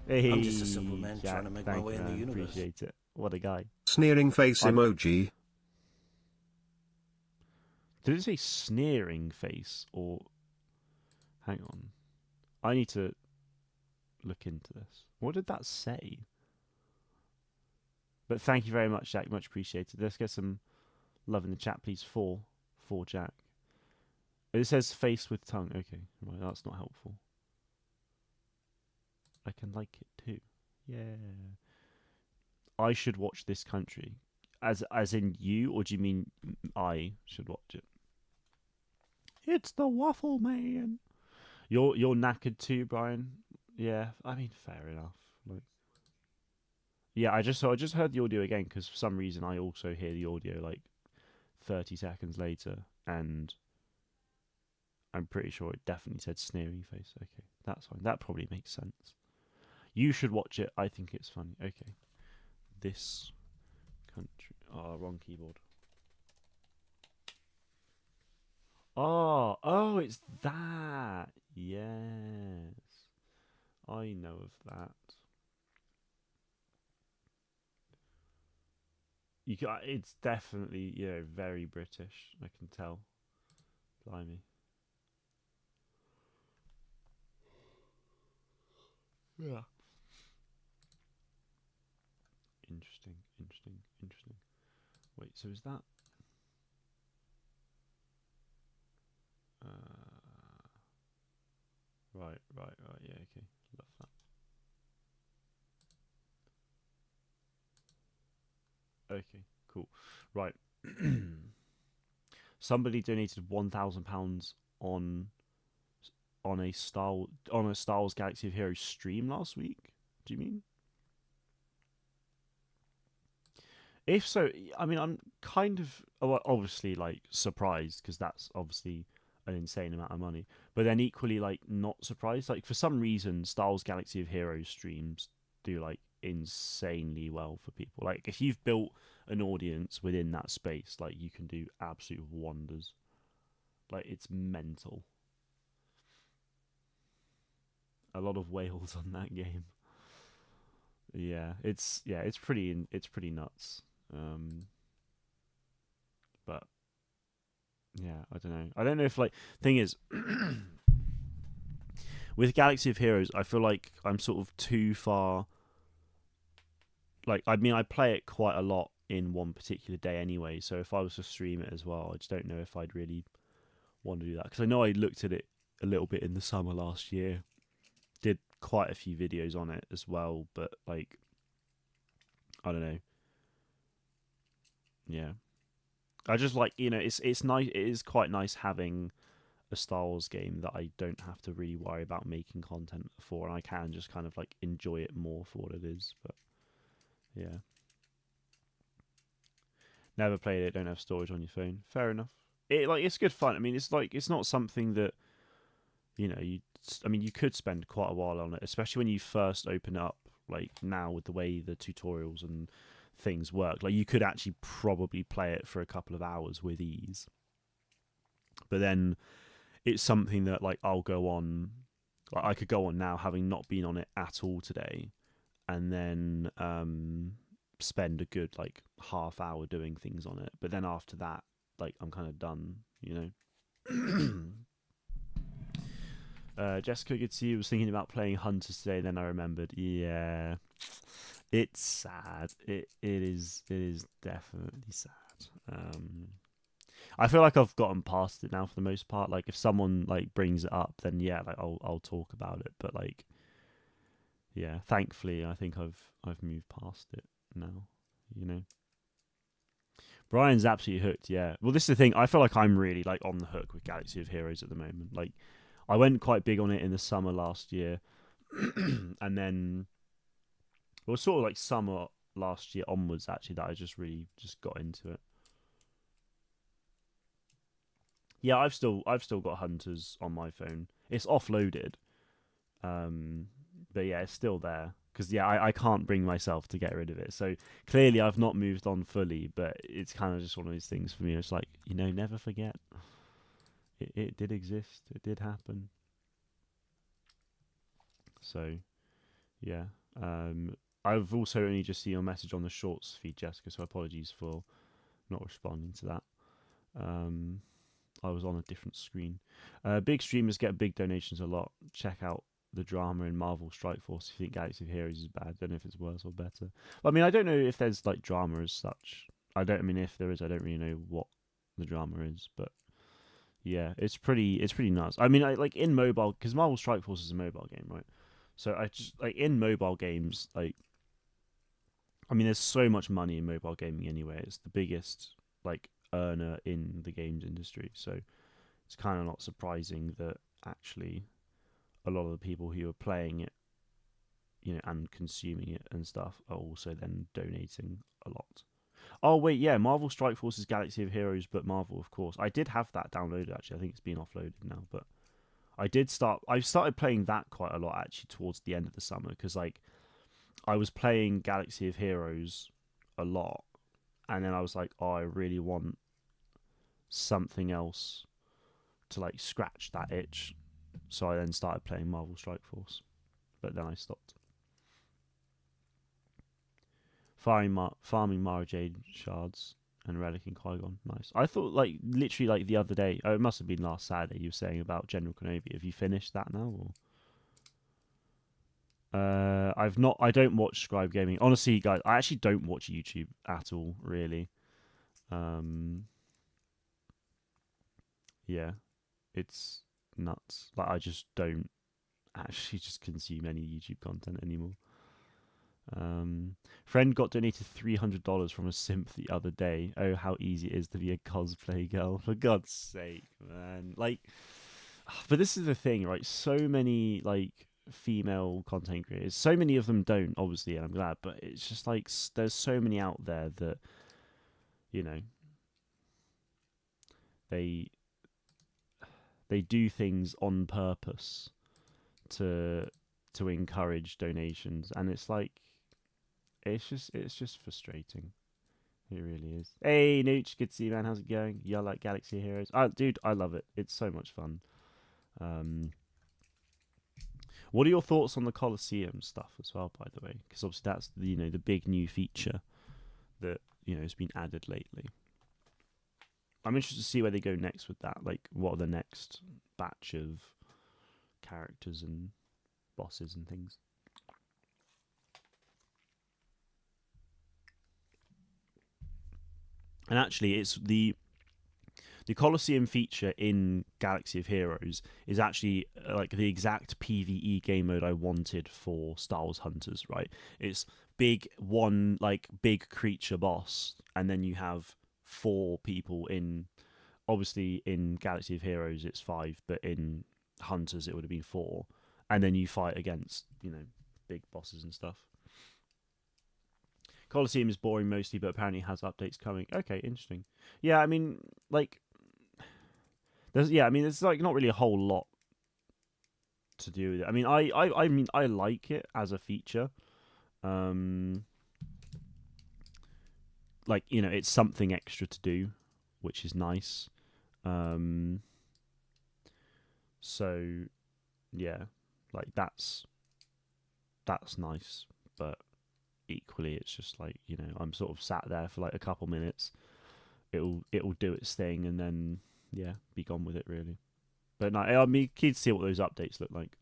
Hey, I'm just a simple man Jack, trying to make my way in the universe. Appreciate it. What a guy. Sneering face emoji. Did it say sneering face or... Hang on. I need to look into this. What did that say? But thank you very much, Jack. Much appreciated. Let's get some love in the chat, please, for Jack. It says face with tongue. Okay, right, that's not helpful. I can like it too. Yeah. I should watch This Country. As in you, or do you mean I should watch It's the Waffle Man. You're knackered too, Brian. Yeah, I mean, fair enough. Like, yeah, I just heard the audio again because for some reason I also hear the audio like 30 seconds later, and I'm pretty sure it definitely said sneering face. Okay, that's fine. That probably makes sense. You should watch it. I think it's funny. Okay, this country. Oh, wrong keyboard. Oh, it's that. Yes, I know of that. It's definitely, very British. I can tell. Blimey. Yeah. Interesting. Wait, so is that? Right. Yeah, okay. Love that. Okay, cool. Right. Somebody donated £1,000 on a Star Wars Galaxy of Heroes stream last week. Do you mean? If so, I mean, I'm kind of obviously like surprised because that's obviously an insane amount of money. But then equally like not surprised. Like for some reason, Star Wars Galaxy of Heroes streams do like insanely well for people. Like if you've built an audience within that space, like you can do absolute wonders. Like it's mental. A lot of whales on that game. It's pretty nuts. But yeah, I don't know. I don't know if like thing is with Galaxy of Heroes, I feel like I'm sort of too far. Like I mean, I play it quite a lot in one particular day anyway. So if I was to stream it as well, I just don't know if I'd really want to do that because I know I looked at it a little bit in the summer last year. Did quite a few videos on it as well, but like I don't know. Yeah. I just like it's nice. It is quite nice having a Star Wars game that I don't have to really worry about making content for, and I can just kind of like enjoy it more for what it is. But yeah, never played it. Don't have storage on your phone. Fair enough. It's good fun. I mean, it's not something that you could spend quite a while on it, especially when you first open it up. Like now with the way the tutorials and things work, like you could actually probably play it for a couple of hours with ease. But then it's something that like I'll go on. Like I could go on now, having not been on it at all today, and then spend a good like half hour doing things on it. But then after that, like I'm kind of done. Jessica, good to see you. Was thinking about playing Hunters today. Then I remembered. Yeah, it's sad. It is definitely sad. I feel like I've gotten past it now for the most part. Like if someone like brings it up, then yeah, like I'll talk about it. But like, yeah, thankfully I think I've moved past it now. Brian's absolutely hooked. Yeah. Well, this is the thing. I feel like I'm really like on the hook with Galaxy of Heroes at the moment. Like, I went quite big on it in the summer last year, and then it was sort of like summer last year onwards actually that I just really just got into it. Yeah, I've still got Hunters on my phone. It's offloaded, but yeah, it's still there because yeah, I can't bring myself to get rid of it. So clearly, I've not moved on fully, but it's kind of just one of those things for me. It's like never forget. It did exist. It did happen. So yeah, I've also only just seen your message on the shorts feed, Jessica. So apologies for not responding to that. I was on a different screen. Big streamers get big donations a lot. Check out the drama in Marvel Strike Force if you think Galaxy of Heroes is bad. I don't know if it's worse or better. I mean, I don't know if there's like drama as such. I mean, if there is, I don't really know what the drama is. But yeah, it's pretty nuts. I mean, like in mobile, because Marvel Strike Force is a mobile game, right? So I just like in mobile games, like I mean, there's so much money in mobile gaming anyway. It's the biggest like earner in the games industry. So it's kind of not surprising that actually a lot of the people who are playing it, and consuming it and stuff are also then donating a lot. Oh wait, yeah, Marvel Strike Force's Galaxy of Heroes, but Marvel, of course. I did have that downloaded actually. I think it's been offloaded now, but I started playing that quite a lot actually towards the end of the summer because like I was playing Galaxy of Heroes a lot, and then I was like, oh, I really want something else to like scratch that itch. So I then started playing Marvel Strike Force, but then I stopped. Farming Mara Jade shards and relicing Qui-Gon. Nice. I thought like literally like the other day. Oh, it must have been last Saturday. You were saying about General Kenobi. Have you finished that now? Or? I've not. I don't watch Scribe Gaming. Honestly, guys, I actually don't watch YouTube at all. Really. Yeah, it's nuts. Like I just don't actually just consume any YouTube content anymore. Friend got donated $300 from a simp the other day. Oh, how easy it is to be a cosplay girl. For God's sake, man. Like, but this is the thing, right? So many, like, female content creators, so many of them don't, obviously, and I'm glad, but it's just like, there's so many out there that, they do things on purpose to encourage donations, and it's like, it's just frustrating. It really is. Hey, Nooch, good to see you, man. How's it going? You like Galaxy Heroes? Dude, I love it. It's so much fun. What are your thoughts on the Colosseum stuff as well, by the way? Because obviously that's the big new feature that has been added lately. I'm interested to see where they go next with that. Like, what are the next batch of characters and bosses and things? And actually, it's the Colosseum feature in Galaxy of Heroes is actually like the exact PvE game mode I wanted for Star Wars Hunters, right? It's big big creature boss, and then you have 4 people in. Obviously, in Galaxy of Heroes, it's 5, but in Hunters, it would have been 4. And then you fight against, big bosses and stuff. Colosseum is boring mostly, but apparently has updates coming. Okay, interesting. Yeah, I mean, like, there's like not really a whole lot to do with it. I mean, I like it as a feature. Like, it's something extra to do, which is nice. So yeah, like that's nice, but equally it's just like, I'm sort of sat there for like a couple minutes. It'll do its thing and then be gone with it really. But no, I mean, keen to see what those updates look like.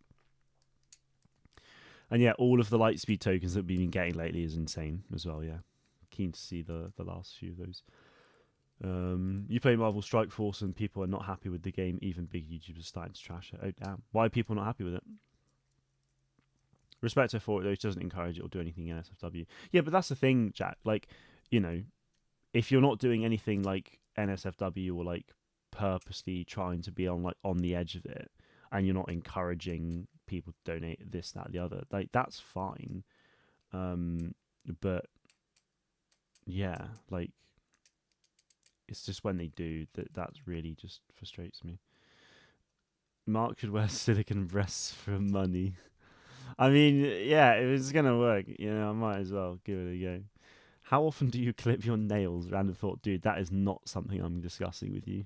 And yeah, all of the Lightspeed tokens that we've been getting lately is insane as well. Yeah, keen to see the last few of those. You play Marvel Strike Force and people are not happy with the game. Even big YouTubers are starting to trash it. Oh damn! Why are people not happy with it? Respect her for it though. She doesn't encourage it or do anything in NSFW. Yeah, but that's the thing, Jack. Like, if you're not doing anything like NSFW or like purposely trying to be on the edge of it, and you're not encouraging people to donate this, that, the other, like that's fine. But yeah, like. It's just when they do that's really just frustrates me. Mark should wear silicone breasts for money. I mean, yeah, if it's gonna work, I might as well give it a go. How often do you clip your nails? Random thought, dude. That is not something I'm discussing with you.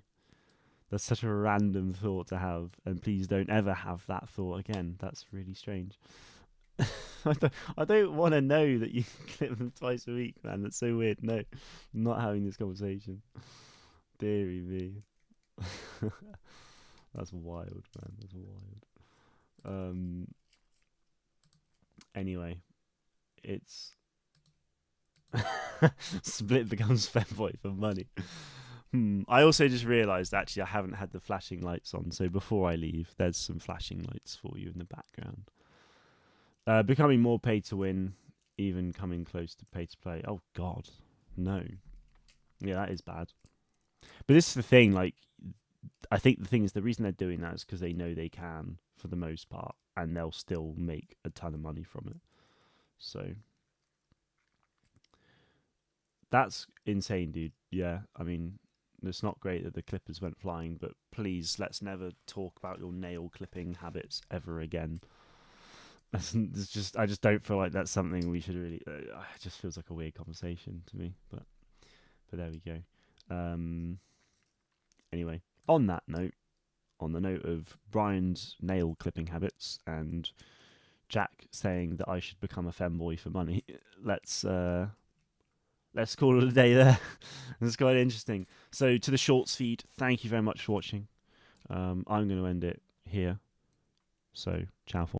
That's such a random thought to have, and please don't ever have that thought again. That's really strange. I don't want to know that you clip them twice a week, man. That's so weird. No, I'm not having this conversation. Deary me. That's wild, man. That's wild. Anyway, it's Split becomes fanboy for money. I also just realised actually I haven't had the flashing lights on, so before I leave, there's some flashing lights for you in the background. Becoming more pay to win, even coming close to pay to play. Oh God, no. Yeah, that is bad. But this is the thing, like I think the thing is, the reason they're doing that is because they know they can for the most part, and they'll still make a ton of money from it. So that's insane, dude. Yeah, I mean, it's not great that the clippers went flying, but please, let's never talk about your nail clipping habits ever again. It's just, I just don't feel like that's something we should really. It just feels like a weird conversation to me, but there we go. Anyway, on that note, on the note of Brian's nail clipping habits and Jack saying that I should become a femboy for money, let's call it a day there. It's quite interesting. So to the shorts feed, thank you very much for watching. I'm going to end it here. So ciao for